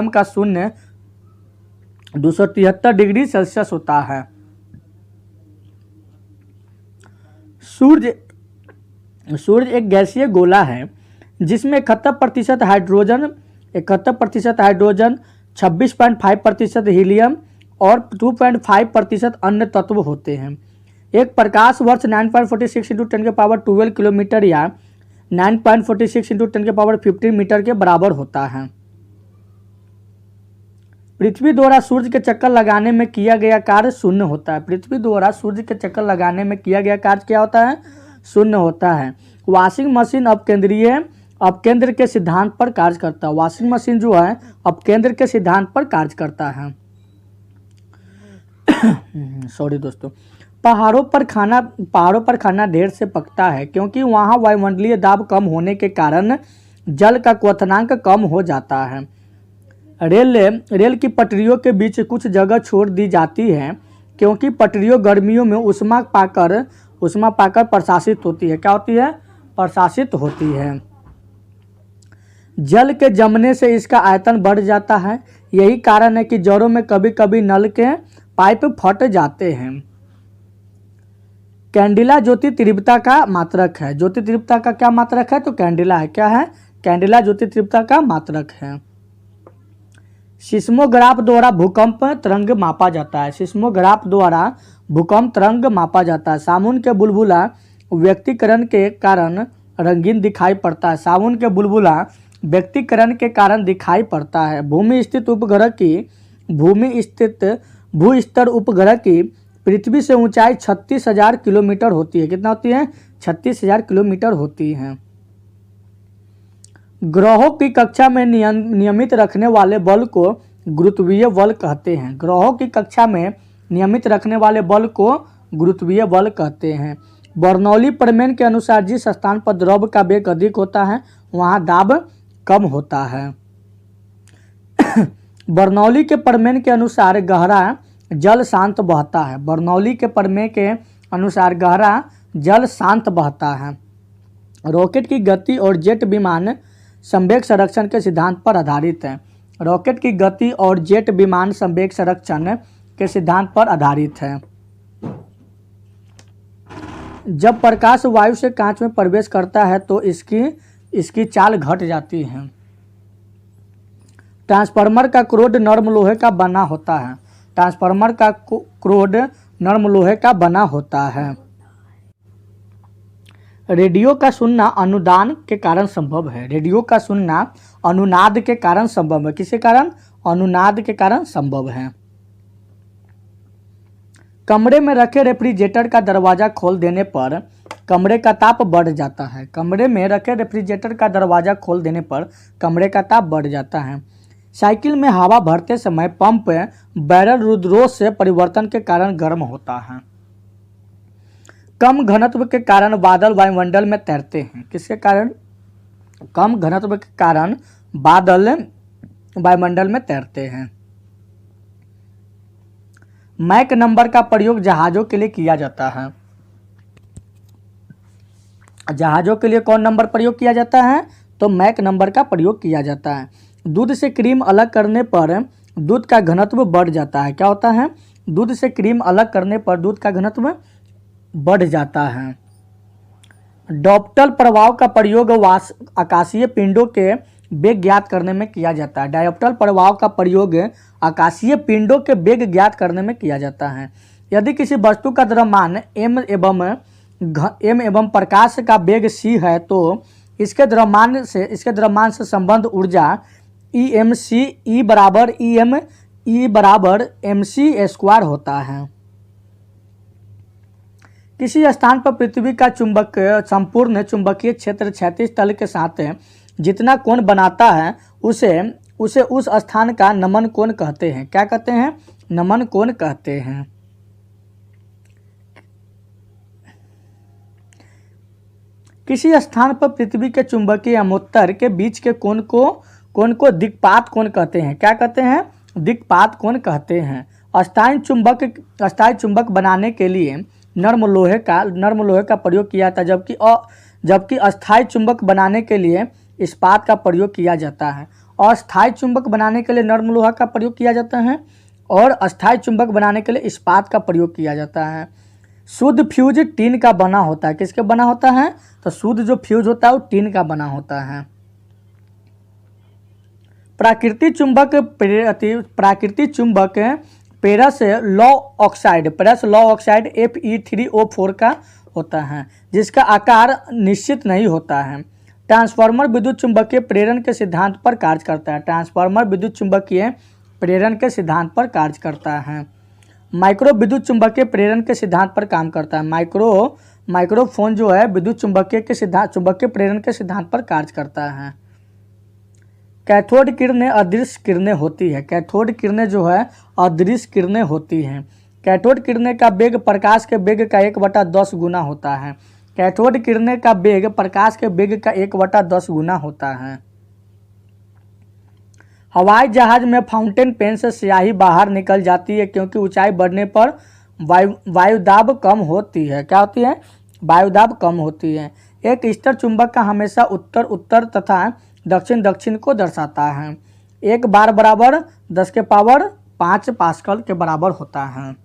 का शून्य 273 डिग्री सेल्सियस होता है। सूर्य एक गैसीय गोला है जिसमें 71% हाइड्रोजन, 26.5% हीलियम और 2.5% अन्य तत्व होते हैं। एक प्रकाश वर्ष 9.46 × 10⁻12 किलोमीटर या 9.46 × 10⁻15 मीटर के बराबर होता है। पृथ्वी द्वारा सूर्य के चक्कर लगाने में किया गया कार्य 0 होता है। पृथ्वी द्वारा सूर्य के चक्कर लगाने में किया गया कार्य क्या होता है? 0 होता है। वॉशिंग मशीन अपकेंद्र के सिद्धांत पर कार्य करता है। वॉशिंग मशीन जो है अपकेंद्र के सिद्धांत पर कार्य करता है। सॉरी दोस्तों। पहाड़ों पर खाना ढेर से पकता है क्योंकि वहाँ वायुमंडलीय दाब कम होने के कारण जल का क्वथनांक कम हो जाता है। रेल की पटरियों के बीच कुछ जगह छोड़ दी जाती है क्योंकि पटरियों गर्मियों में ऊष्मा पाकर प्रशासित होती है। क्या होती है? प्रशासित होती है। जल के जमने से इसका आयतन बढ़ जाता है। यही कारण है कि जोरों में कभी कभी नल के पाइप फट जाते हैं। कैंडिला ज्योति तीव्रता का मात्रक है। ज्योति तीव्रता का क्या मात्रक है? तो कैंडिला है। क्या है? कैंडिला ज्योति तीव्रता का मात्रक है। सिस्मोग्राफ द्वारा भूकंप तरंग मापा जाता है। सिस्मोग्राफ द्वारा भूकंप तरंग मापा जाता है। साबुन के बुलबुला व्यक्तिकरण के कारण रंगीन दिखाई पड़ता है। साबुन के बुलबुला व्यक्तिकरण के कारण दिखाई पड़ता है। भू-स्तर उपग्रह की पृथ्वी से ऊंचाई 36,000 किलोमीटर होती है। कितना होती है? 36,000 किलोमीटर होती है। ग्रहों की कक्षा में नियमित रखने वाले बल को गुरुत्वीय बल कहते हैं। ग्रहों की कक्षा में नियमित रखने वाले बल को गुरुत्वीय बल कहते हैं। बर्नौली प्रमेय के अनुसार जिस स्थान पर द्रव का वेग अधिक होता है वहाँ दाब कम होता है। बर्नौली के प्रमेय के अनुसार गहरा जल शांत बहता है। बर्नौली के प्रमेय के अनुसार गहरा जल शांत बहता है। रॉकेट की गति और जेट विमान संवेग संरक्षण के सिद्धांत पर आधारित है। रॉकेट की गति और जेट विमान संवेग संरक्षण के सिद्धांत पर आधारित है। जब प्रकाश वायु से कांच में प्रवेश करता है तो इसकी चाल घट जाती है। ट्रांसफार्मर का क्रोड नर्म लोहे का बना होता है। ट्रांसफार्मर का क्रोड नर्म लोहे का बना होता है। रेडियो का सुनना अनुदान के कारण संभव है। रेडियो का सुनना अनुनाद के कारण संभव है। किसके कारण? अनुनाद के कारण संभव है। कमरे में रखे रेफ्रिजरेटर का दरवाजा खोल देने पर कमरे का ताप बढ़ जाता है। कमरे में रखे रेफ्रिजरेटर का दरवाजा खोल देने पर कमरे का ताप बढ़ जाता है। साइकिल में हवा भरते समय पंप बैरल रुद्रोष से परिवर्तन के कारण गर्म होता है। कम घनत्व के कारण बादल वायुमंडल में तैरते हैं। किसके कारण? कम घनत्व के कारण बादल वायुमंडल में तैरते हैं। मैक नंबर का प्रयोग जहाजों के लिए किया जाता है। जहाजों के लिए कौन नंबर प्रयोग किया जाता है? तो मैक नंबर का प्रयोग किया जाता है। दूध से क्रीम अलग करने पर दूध का घनत्व बढ़ जाता है। क्या होता है? दूध से क्रीम अलग करने पर दूध का घनत्व बढ़ जाता है। डॉप्टल प्रभाव का प्रयोग आकाशीय पिंडों के वेग ज्ञात करने में किया जाता है। डायोप्टल प्रभाव का प्रयोग आकाशीय पिंडों के वेग ज्ञात करने में किया जाता है। यदि किसी वस्तु का द्रव्यमान m एवं प्रकाश का वेग c है तो इसके द्रव्यमान से संबंध ऊर्जा E बराबर mc स्क्वायर होता है। किसी स्थान पर पृथ्वी का संपूर्ण चुंबकीय क्षेत्र क्षैतिज तल के साथ जितना कोण बनाता है उसे उस स्थान का नमन कोण कहते हैं। क्या कहते हैं? नमन कोण कहते हैं। किसी स्थान पर पृथ्वी के चुंबकीय अमोत्तर के बीच के कोण को दिक्पात कोण कहते हैं। क्या कहते हैं? दिक्पात कोण कहते हैं। अस्थायी चुंबक बनाने के लिए नर्म लोहे का प्रयोग किया जाता है, जबकि अस्थायी चुंबक बनाने के लिए इस्पात का प्रयोग किया जाता है। अस्थायी चुंबक बनाने के लिए नर्म लोहा का प्रयोग किया जाता है और अस्थायी चुंबक बनाने के लिए इस्पात का प्रयोग किया जाता है। शुद्ध फ्यूज टीन का बना होता है। किसके बना होता है? तो शुद्ध जो फ्यूज होता है वो टीन का बना होता है। प्राकृतिक चुंबक पेरस लॉ ऑक्साइड Fe3O4 का होता है, जिसका आकार निश्चित नहीं होता है। ट्रांसफार्मर विद्युत चुंबकीय प्रेरण के सिद्धांत पर कार्य करता है। ट्रांसफार्मर विद्युत चुंबकीय प्रेरण के सिद्धांत पर कार्य करता है। माइक्रो विद्युत चुंबकीय प्रेरण के सिद्धांत पर काम करता है। माइक्रोफोन जो है विद्युत चुंबकीय प्रेरण के सिद्धांत पर कार्य करता है। कैथोड किरणें अदृश्य किरणें होती है। कैथोड किरणें जो है अदृश्य किरणें होती हैं। कैथोड किरणें का वेग प्रकाश के वेग का 1/10 गुना होता है। कैथोड किरणें का वेग प्रकाश के वेग का 1/10 गुना होता है। हवाई जहाज में फाउंटेन पेन से स्याही बाहर निकल जाती है क्योंकि ऊंचाई बढ़ने पर वायुदाब कम होती है। क्या होती है? वायुदाब कम होती है। एक स्तर चुंबक का हमेशा उत्तर तथा दक्षिण को दर्शाता है। एक बार बराबर 10⁵ पास्कल के बराबर होता है।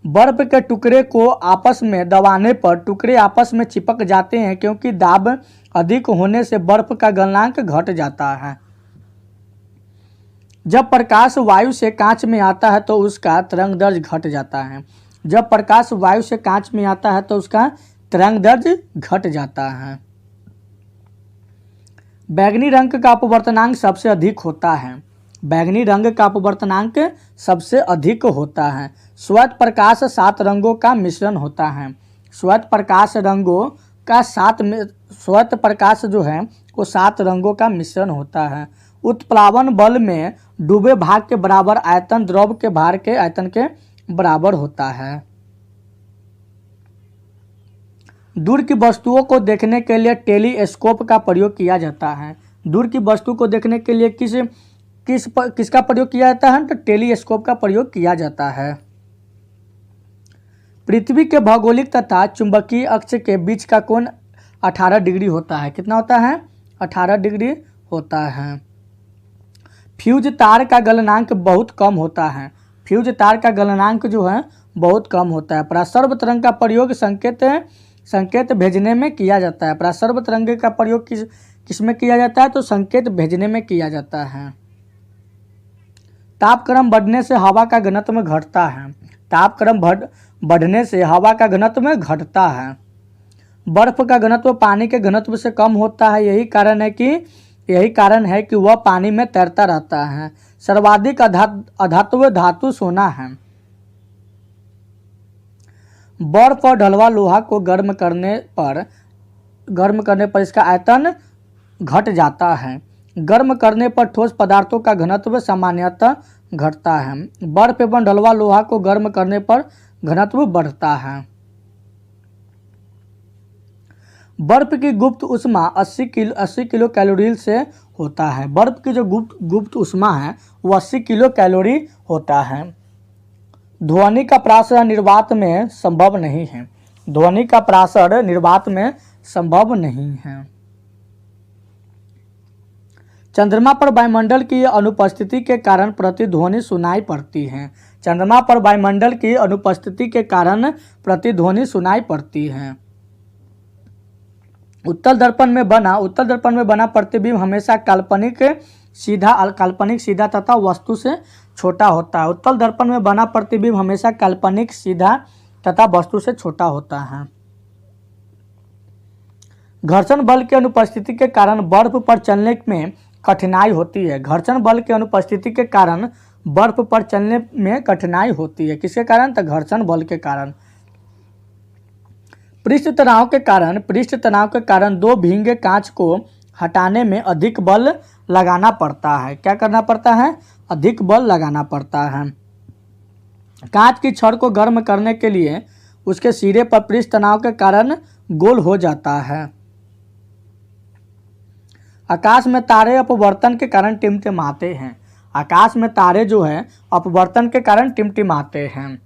बर्फ के टुकड़े को आपस में दबाने पर टुकड़े आपस में चिपक जाते हैं क्योंकि दाब अधिक होने से बर्फ का गलनांक घट जाता है। जब प्रकाश वायु से कांच में आता है तो उसका तरंगदैर्घ्य घट जाता है। जब प्रकाश वायु से कांच में आता है तो उसका तरंगदैर्घ्य घट जाता है। बैंगनी रंग का अपवर्तनांक सबसे अधिक होता है। बैंगनी रंग का अपवर्तनांक सबसे अधिक होता है। श्वेत प्रकाश 7 रंगों का मिश्रण होता है। श्वेत प्रकाश जो है वो 7 रंगों का मिश्रण होता है। उत्प्लावन बल में डूबे भाग के बराबर आयतन द्रव के भार के आयतन के बराबर होता है। दूर की वस्तुओं को देखने के लिए टेलीस्कोप का प्रयोग किया जाता है। दूर की वस्तु को देखने के लिए किसका प्रयोग किया जाता है? तो टेलीस्कोप का प्रयोग किया जाता है। पृथ्वी के भौगोलिक तथा चुंबकीय अक्ष के बीच का कोण 18 डिग्री होता है। कितना होता है? 18 डिग्री होता है। फ्यूज तार का गलनांक बहुत कम होता है। फ्यूज तार का गलनांक जो है बहुत कम होता है। प्रसर्व तरंग का प्रयोग संकेत भेजने में किया जाता है। प्रसर्व तरंग का प्रयोग किसमें किया जाता है? तो संकेत भेजने में किया जाता है। तापक्रम बढ़ने से हवा का घनत्व घटता है। तापक्रम बढ़ने से हवा का घनत्व घटता है। बर्फ का घनत्व पानी के घनत्व से कम होता है। यही कारण है कि वह पानी में तैरता रहता है। सर्वाधिक अधात्व धातु सोना है। बर्फ और ढलवा लोहा को गर्म करने पर इसका आयतन घट जाता है। गर्म करने पर ठोस पदार्थों का घनत्व सामान्यतः घटता है। बर्फ एवं ढलुआ लोहा को गर्म करने पर घनत्व बढ़ता है। बर्फ की गुप्त ऊष्मा 80 किलो कैलोरी से होता है। बर्फ की जो गुप्त ऊष्मा है वो 80 किलो कैलोरी होता है। ध्वनि का प्रासरण निर्वात में संभव नहीं है। ध्वनि का प्रासरण निर्वात में संभव नहीं है। चंद्रमा पर वायुमंडल की अनुपस्थिति के कारण प्रतिध्वनि सुनाई पड़ती है। चंद्रमा पर वायुमंडल की अनुपस्थिति के कारण प्रतिध्वनि सुनाई पड़ती है। उत्तल दर्पण में बना प्रतिबिंब हमेशा काल्पनिक सीधा तथा वस्तु से छोटा होता है। उत्तल दर्पण में बना प्रतिबिंब हमेशा काल्पनिक सीधा तथा वस्तु से छोटा होता है। घर्षण बल की अनुपस्थिति के कारण बर्फ पर चलने में कठिनाई होती है। घर्षण बल की अनुपस्थिति के कारण बर्फ पर चलने में कठिनाई होती है। किसके कारण? तो घर्षण बल के कारण। पृष्ठ तनाव के कारण दो भींगे कांच को हटाने में अधिक बल लगाना पड़ता है। क्या करना पड़ता है? अधिक बल लगाना पड़ता है। कांच की छड़ को गर्म करने के लिए उसके सिरे पर पृष्ठ तनाव के कारण गोल हो जाता है। आकाश में तारे अपवर्तन के कारण टिमटिमाते हैं। आकाश में तारे जो है अपवर्तन के कारण टिमटिमाते हैं।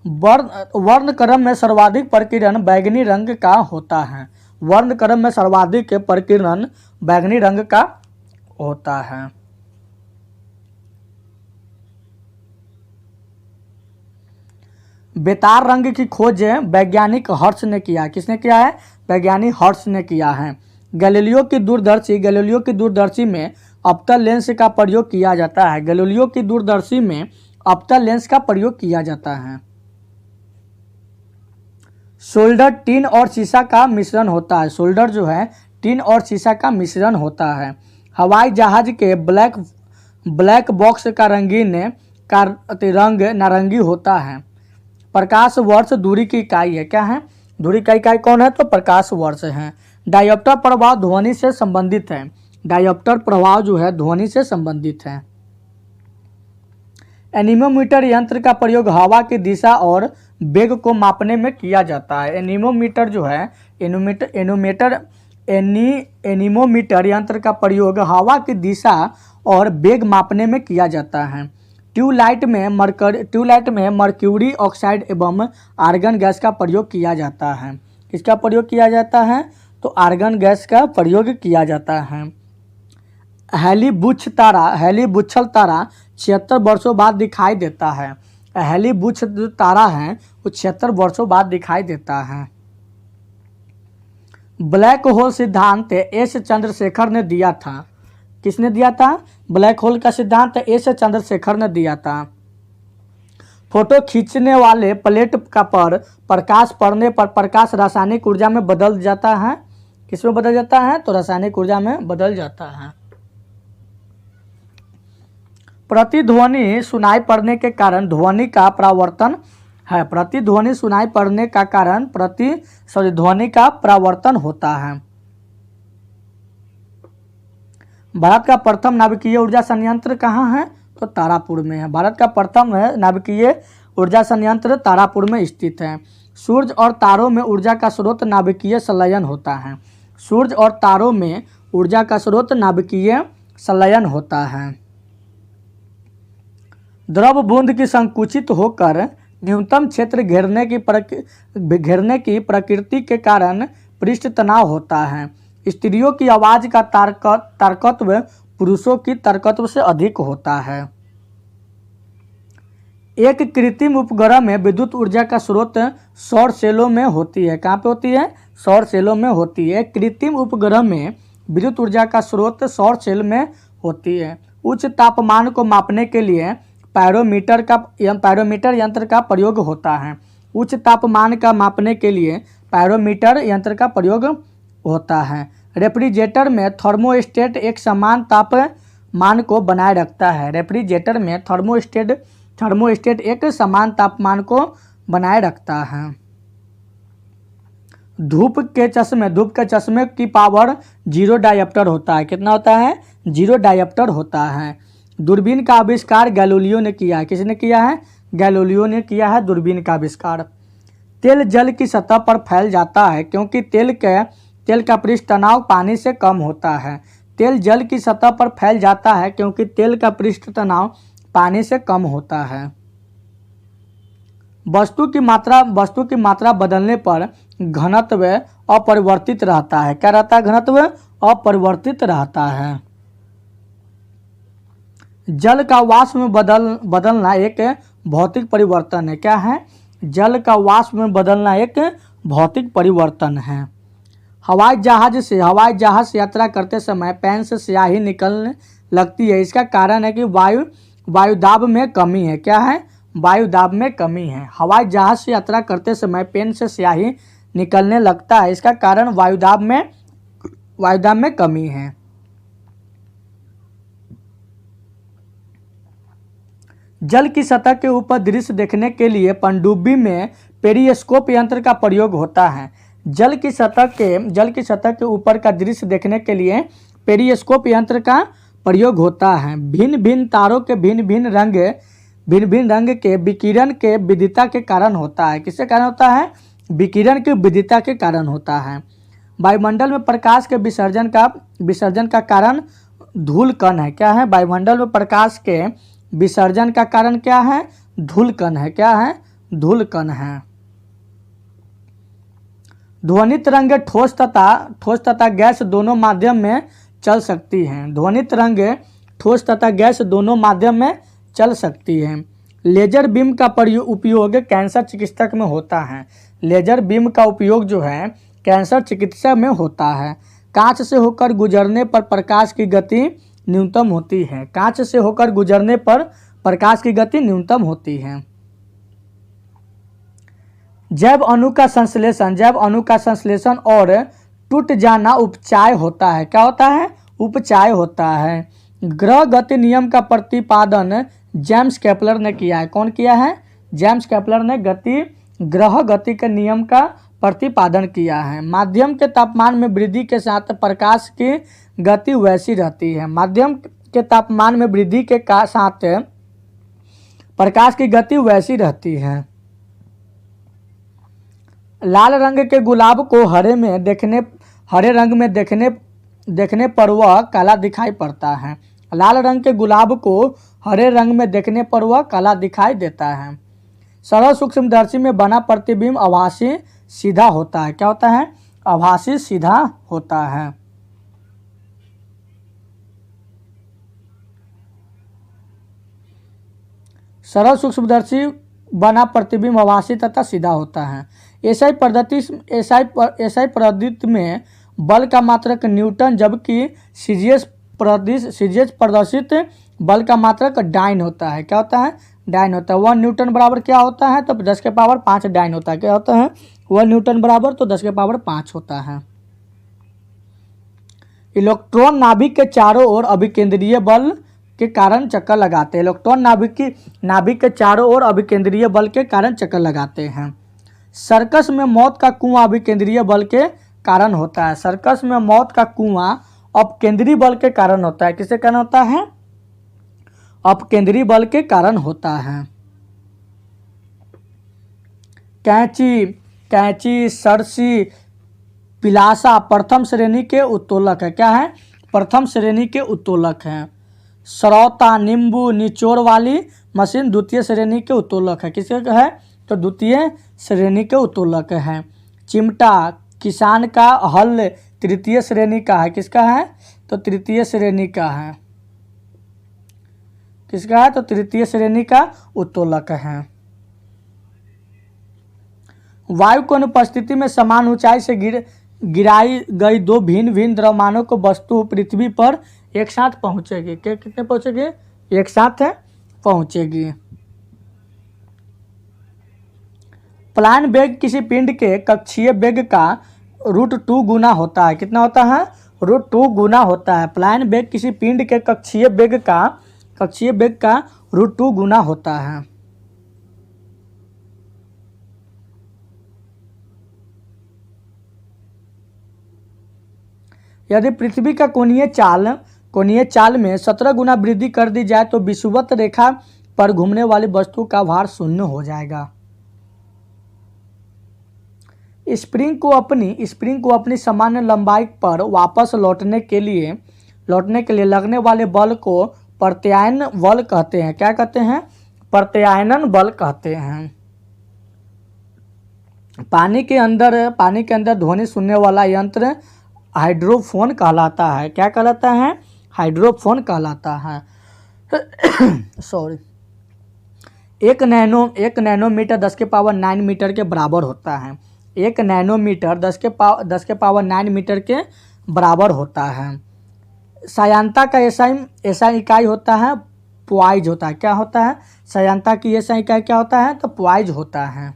वर्णक्रम में सर्वाधिक प्रकीर्णन बैंगनी रंग का होता है। वर्णक्रम में सर्वाधिक प्रकीर्णन बैंगनी रंग का होता है। बेतार रंग की खोज वैज्ञानिक हर्ष ने किया। किसने किया है? वैज्ञानिक हर्ष ने किया है। गैलीलियो की दूरदर्शी में अवतल लेंस का प्रयोग किया जाता है। गैलीलियो की दूरदर्शी में अवतल लेंस का प्रयोग किया जाता है। सोल्डर टीन और शीशा का मिश्रण होता है। सोल्डर जो है टीन और शीशा का मिश्रण होता है। हवाई जहाज के ब्लैक बॉक्स का रंग नारंगी होता है। प्रकाश वर्ष दूरी की इकाई है। क्या है? दूरी का इकाई कौन है? तो प्रकाश वर्ष है। डायोप्टर प्रभाव ध्वनि से संबंधित है। डायोप्टर प्रभाव जो है ध्वनि से संबंधित है। एनीमोमीटर यंत्र का प्रयोग हवा की दिशा और वेग को मापने में किया जाता है। एनीमोमीटर जो है एनीमोमीटर यंत्र का प्रयोग हवा की दिशा और वेग मापने में किया जाता है। ट्यूबलाइट में मर्क्यूरी ऑक्साइड एवं आर्गन गैस का प्रयोग किया जाता है। किसका प्रयोग किया जाता है? तो आर्गन गैस का प्रयोग किया जाता है। हैलीबुच्छ तारा 76 वर्षों बाद दिखाई देता है। हैलीबुच्छ जो तारा है वो 76 वर्षों बाद दिखाई देता है। ब्लैक होल सिद्धांत एस चंद्रशेखर ने दिया था। किसने दिया था? ब्लैक होल का सिद्धांत एस चंद्रशेखर ने दिया था। फोटो खींचने वाले प्लेट का पर प्रकाश पड़ने पर प्रकाश रासायनिक ऊर्जा में बदल जाता है। किसमें बदल जाता है? तो रासायनिक ऊर्जा में बदल जाता है। प्रतिध्वनि सुनाई पड़ने के कारण ध्वनि का परावर्तन है। प्रतिध्वनि सुनाई पड़ने का कारण ध्वनि का परावर्तन होता है। भारत का प्रथम नाभिकीय ऊर्जा संयंत्र कहाँ है? तो तारापुर में है। भारत का प्रथम नाभिकीय ऊर्जा संयंत्र तारापुर में स्थित है। सूर्य और तारों में ऊर्जा का स्रोत नाभिकीय संलयन होता है। सूर्य और तारों में ऊर्जा का स्रोत नाभिकीय संलयन होता है। द्रव बूंद की संकुचित होकर न्यूनतम क्षेत्र घेरने की प्रकृति के कारण पृष्ठ तनाव होता है। स्त्रियों की आवाज का तारकत्व पुरुषों की तारकत्व से अधिक होता है। एक कृत्रिम उपग्रह में विद्युत ऊर्जा का स्रोत सौर सेलों में होती है। कहाँ पे होती है? सौर सेलों में होती है। कृत्रिम उपग्रह में विद्युत ऊर्जा का स्रोत सौर सेल में होती है। उच्च तापमान को मापने के लिए पायरोमीटर यंत्र का प्रयोग होता है। उच्च तापमान का मापने के लिए पायरोमीटर यंत्र का प्रयोग होता है। रेफ्रिजरेटर में थर्मोस्टेट एक समान तापमान को बनाए रखता है। रेफ्रिजरेटर में थर्मोस्टेट एक समान तापमान को बनाए रखता है। धूप के चश्मे की पावर 0 डायोप्टर होता है। कितना होता है? 0 डायोप्टर होता है। दूरबीन का आविष्कार गैलीलियो ने किया है। किसने किया है? गैलीलियो ने किया है दूरबीन का आविष्कार। तेल जल की सतह पर फैल जाता है क्योंकि तेल का पृष्ठ तनाव पानी से कम होता है। तेल जल की सतह पर फैल जाता है क्योंकि तेल का पृष्ठ तनाव पानी से कम होता है। वस्तु की मात्रा बदलने पर घनत्व अपरिवर्तित रहता है। क्या रहता है? घनत्व अपरिवर्तित रहता है। जल का वाष्प में बदलना एक भौतिक परिवर्तन है। क्या है? जल का वाष्प में बदलना एक भौतिक परिवर्तन है। हवाई जहाज से यात्रा करते समय पैन से स्याही निकलने लगती है। इसका कारण है कि वायुदाब में कमी है। क्या है? वायुदाब में कमी है। हवाई जहाज से यात्रा करते समय पेन से स्याही निकलने लगता है। इसका कारण वायुदाब में कमी है। जल की सतह के ऊपर दृश्य देखने के लिए पनडुब्बी में पेरिस्कोप यंत्र का प्रयोग होता है। जल की सतह के ऊपर का दृश्य देखने के लिए पेरिस्कोप यंत्र का प्रयोग होता है। भिन्न भिन्न तारों के भिन्न भिन्न रंग के विकिरण के विद्युता के कारण होता है। किसके कारण होता है? विकिरण के विद्युता के कारण होता है। वायुमंडल में प्रकाश के विसर्जन का कारण धूल कण है। क्या है? वायुमंडल में प्रकाश के विसर्जन का कारण क्या है? धूल कण है। क्या है? धूल कण है। ध्वनि तरंगें ठोस तथा गैस दोनों माध्यम में चल सकती हैं। ध्वनि तरंगें ठोस तथा गैस दोनों माध्यम में चल सकती हैं। लेजर बीम का उपयोग कैंसर चिकित्सक में होता है। लेजर बीम का उपयोग जो है कैंसर चिकित्सा में होता है। कांच से होकर गुजरने पर प्रकाश की गति न्यूनतम होती है। कांच से होकर गुजरने पर प्रकाश की गति न्यूनतम होती है। जैव अणु का संश्लेषण और टूट जाना उपचाय होता है। क्या होता है? उपचाय होता है। ग्रह गति नियम का प्रतिपादन जेम्स केपलर ने किया है। कौन किया है? जेम्स केपलर ने ग्रह गति के नियम का प्रतिपादन किया है। माध्यम के तापमान में वृद्धि के साथ प्रकाश की गति वैसी रहती है। माध्यम के तापमान में वृद्धि के साथ प्रकाश की गति वैसी रहती है। लाल रंग के गुलाब को हरे रंग में देखने पर वह काला दिखाई पड़ता है। लाल रंग के गुलाब को हरे रंग में देखने पर वह काला दिखाई देता है। सरल सूक्ष्मदर्शी में बना प्रतिबिंब आभासी सीधा होता है। क्या होता है? आभासी सीधा होता है। सरल सूक्ष्मदर्शी बना प्रतिबिंब आभासी तथा सीधा होता है। एसआई पद्धति में बल का मात्रक न्यूटन जबकि सीजीएस प्रदर्शित बल का मात्रक डाइन होता है। क्या होता है? डाइन होता है। 1 न्यूटन बराबर क्या होता है? तो 10 के पावर 5 डाइन होता है। क्या होता है? 1 न्यूटन बराबर तो 10 के पावर 5 होता है। इलेक्ट्रॉन नाभिक के चारों ओर अभिकेंद्रीय बल के कारण चक्कर लगाते हैं। इलेक्ट्रॉन नाभिक के चारों ओर अभिकेंद्रीय बल के कारण चक्कर लगाते हैं। सर्कस में मौत का कुआं अभिकेंद्रीय बल के कारण होता है। सर्कस में मौत का कुआं अपकेंद्रीय बल के कारण होता है। किसके कारण होता है? अपकेंद्रीय बल के कारण होता है। कैंची सरसी पिलासा प्रथम श्रेणी के उत्तोलक है। क्या है? प्रथम श्रेणी के उत्तोलक हैं। सरौता नींबू निचोड़ वाली मशीन द्वितीय श्रेणी के उत्तोलक है। किसके है? तो द्वितीय श्रेणी के उत्तोलक है। चिमटा किसान का हल तृतीय श्रेणी का है। किसका है? तो तृतीय श्रेणी का है। किसका है? तो तृतीय श्रेणी का उत्तोलक है। वायु की अनुपस्थिति में समान ऊंचाई से गिराई गई 2 भिन्न भिन्न द्रव्यमानों को वस्तु पृथ्वी पर एक साथ पहुंचेगी। कितने पहुंचेगी? एक साथ पहुंचेगी। पलायन वेग किसी पिंड के कक्षीय वेग का √2 गुना होता है। कितना होता है? √2 गुना होता है। पलायन वेग किसी पिंड के कक्षीय वेग का √2 गुना होता है। यदि पृथ्वी का कोणीय चाल में 17 गुना वृद्धि कर दी जाए तो विषुवत रेखा पर घूमने वाली वस्तु का भार शून्य हो जाएगा। स्प्रिंग को अपनी सामान्य लंबाई पर वापस लौटने के लिए लगने वाले बल को प्रत्यायन बल कहते हैं। क्या कहते हैं? प्रत्यायनन बल कहते हैं। पानी के अंदर ध्वनि सुनने वाला यंत्र हाइड्रोफोन कहलाता है। क्या कहलाता है? हाइड्रोफोन कहलाता है। सॉरी। 1 नैनोमीटर 10⁹ मीटर के बराबर होता है। 1 नैनोमीटर 10⁹ मीटर के बराबर होता है। सायांता का ऐसा इकाई होता है प्वाइज होता है। क्या होता है? सायांता की ऐसा इकाई क्या होता है? तो प्वाइज होता है।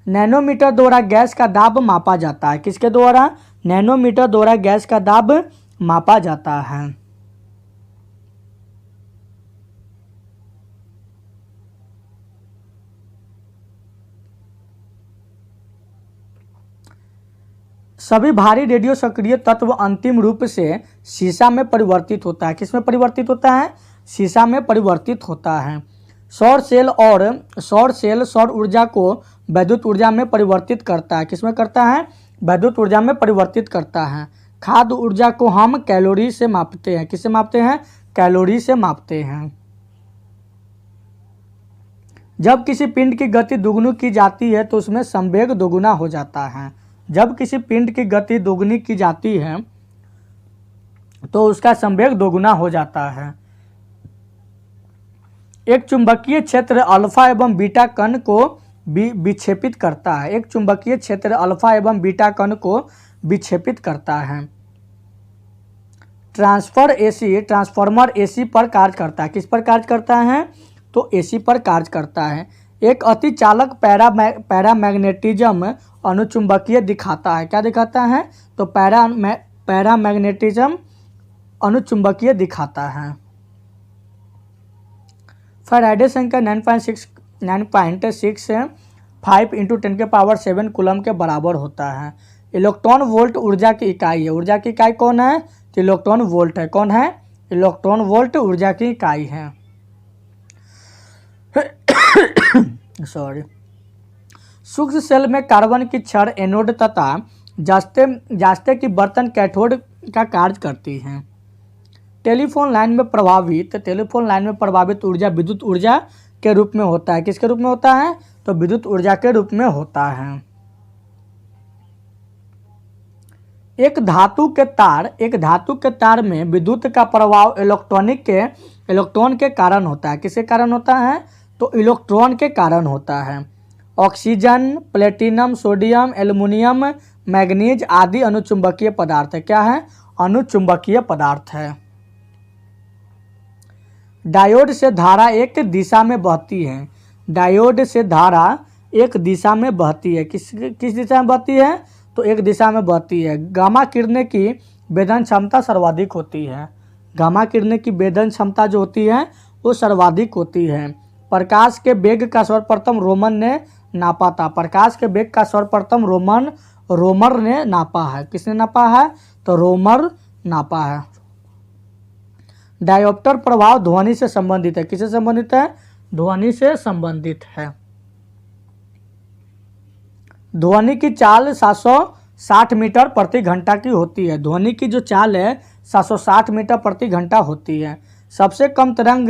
नैनोमीटर द्वारा गैस का दाब मापा जाता है। किसके द्वारा? नैनोमीटर द्वारा गैस का दाब मापा जाता है। सभी भारी रेडियो सक्रिय तत्व अंतिम रूप से सीसा में परिवर्तित होता है। किसमें परिवर्तित होता है? सीसा में परिवर्तित होता है। सौर सेल सौर ऊर्जा को वैद्युत ऊर्जा में परिवर्तित करता है। किसमें करता है? वैद्युत ऊर्जा में परिवर्तित करता है। खाद्य ऊर्जा को हम कैलोरी से मापते हैं। किससे मापते हैं? कैलोरी से मापते हैं। जब किसी पिंड की गति दोगुनी की जाती है तो उसमें संवेग दोगुना हो जाता है। जब किसी पिंड की गति दोगुनी की जाती है तो उसका संवेग दोगुना हो जाता है। एक चुंबकीय क्षेत्र अल्फा एवं बीटा कण को विक्षेपित करता है। एक चुंबकीय क्षेत्र अल्फा एवं बीटा कण को विक्षेपित करता है। ट्रांसफार्मर एसी पर कार्य करता है। किस पर कार्य करता है? तो एसी पर कार्य करता है। एक अतिचालक पैरामैग्नेटिज्म अनुचुंबकीय दिखाता है। क्या दिखाता है? तो पैरामैग्नेटिज्म अनुचुंबकीय दिखाता है। फैराडे संख्या 9.65 × 10⁻⁷ कूलम के बराबर होता है। इलेक्ट्रॉन वोल्ट ऊर्जा की इकाई है। ऊर्जा की इकाई कौन है? तो इलेक्ट्रॉन वोल्ट है। कौन है? इलेक्ट्रॉन वोल्ट ऊर्जा की इकाई है। सॉरी। सूक्ष्म सेल में कार्बन की छड़ एनोड तथा जास्ते की बर्तन कैथोड का कार्य करती हैं। टेलीफोन लाइन में प्रभावित ऊर्जा विद्युत ऊर्जा के रूप में होता है। किसके रूप में होता है? तो विद्युत ऊर्जा के रूप में होता है। एक धातु के तार में विद्युत का प्रभाव इलेक्ट्रॉन के कारण होता है। किसके कारण होता है? तो इलेक्ट्रॉन के कारण होता है। Oxygen, platinum, sodium, aluminium, manganese आदि अनुचुंबकीय पदार्थ है। क्या है? अनुचुंबकीय पदार्थ है। डायोड से धारा एक दिशा में बहती है। डायोड से धारा एक दिशा में बहती है। किस दिशा में बहती है? तो एक दिशा में बहती है। गामा किरणें की वेदन क्षमता सर्वाधिक होती है। गामा किरणें की वेदन क्षमता जो होती है वो सर्वाधिक होती है। प्रकाश के वेग का सर्वप्रथम रोमन ने नापा था। प्रकाश के वेग का सर्वप्रथम रोमर ने नापा है। किसने नापा है? तो रोमर नापा है। डायोप्टर प्रभाव ध्वनि से संबंधित है। किससे संबंधित है? ध्वनि से संबंधित है। ध्वनि की चाल 760 मीटर प्रति घंटा की होती है। ध्वनि की जो चाल है 760 मीटर प्रति घंटा होती है। सबसे कम तरंग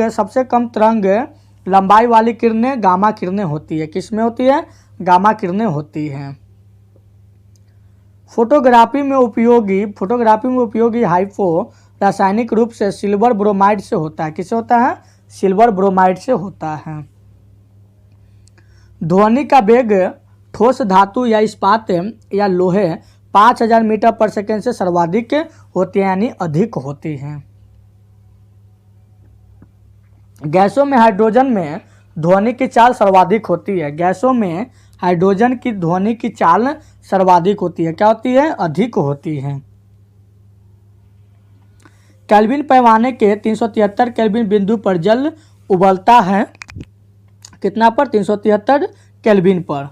लंबाई वाली किरणें गामा किरणें होती है। किस में होती है? गामा किरणें होती हैं। फोटोग्राफी में उपयोगी हाइपो रासायनिक रूप से सिल्वर ब्रोमाइड से होता है। किससे होता है? सिल्वर ब्रोमाइड से होता है। ध्वनि का वेग ठोस धातु या इस्पात या लोहे 5000 मीटर पर सेकेंड से सर्वाधिक होती है, यानी अधिक होती हैं। गैसों में हाइड्रोजन में ध्वनि की चाल सर्वाधिक होती है। गैसों में हाइड्रोजन की ध्वनि की चाल सर्वाधिक होती है। क्या होती है? अधिक होती है। केल्विन पैमाने के 373 केल्विन बिंदु पर जल उबलता है। कितना पर? 373 केल्विन पर।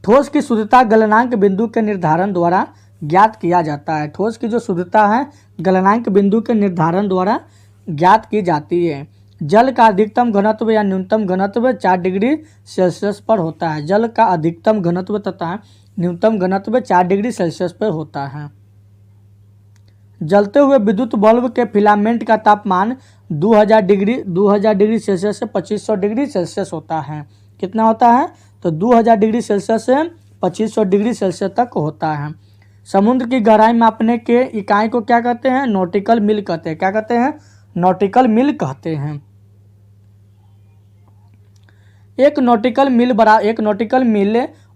ठोस की शुद्धता गलनांक बिंदु के निर्धारण द्वारा ज्ञात किया जाता है। ठोस की जो शुद्धता है गलनांक बिंदु के निर्धारण द्वारा ज्ञात की जाती है। जल का अधिकतम घनत्व या न्यूनतम घनत्व 4 डिग्री सेल्सियस पर होता है। जल का अधिकतम घनत्व तथा न्यूनतम घनत्व 4 डिग्री सेल्सियस पर होता है। जलते हुए विद्युत बल्ब के फिलामेंट का तापमान 2000 डिग्री सेल्सियस से 2500 डिग्री सेल्सियस होता है। कितना होता है? तो 2000 डिग्री सेल्सियस से 2500 डिग्री सेल्सियस तक होता है। समुद्र की गहराई मापने के इकाई को क्या कहते हैं? नॉटिकल मील कहते हैं। क्या कहते हैं? नॉटिकल मील कहते हैं। एक नॉटिकल मील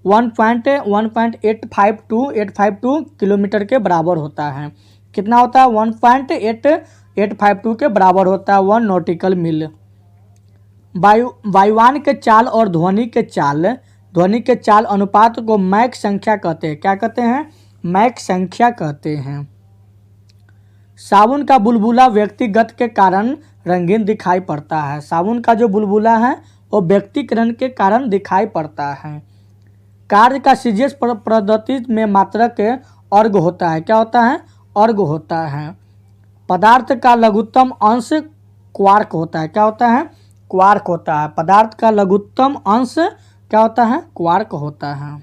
1.852 किलोमीटर के बराबर होता है। कितना होता है? 1.852 के बराबर होता है 1 नॉटिकल मील। वायुयान के चाल और ध्वनि के चाल अनुपात को मैक संख्या कहते हैं। क्या कहते हैं? मैक संख्या कहते हैं। साबुन का बुलबुला व्यक्तिगत के कारण रंगीन दिखाई पड़ता है। साबुन का जो बुलबुला है वो व्यक्तिकरण के कारण दिखाई पड़ता है। कार्य का सीजीएस पद्धति में मात्रक अर्घ होता है। क्या होता है? अर्घ होता है। पदार्थ का लघुत्तम अंश क्वार्क होता है। क्या होता है? क्वार्क होता है। पदार्थ का लघुत्तम अंश क्या होता है? क्वार्क होता है।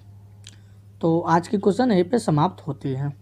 तो आज की क्वेश्चन यहीं पे समाप्त होती है।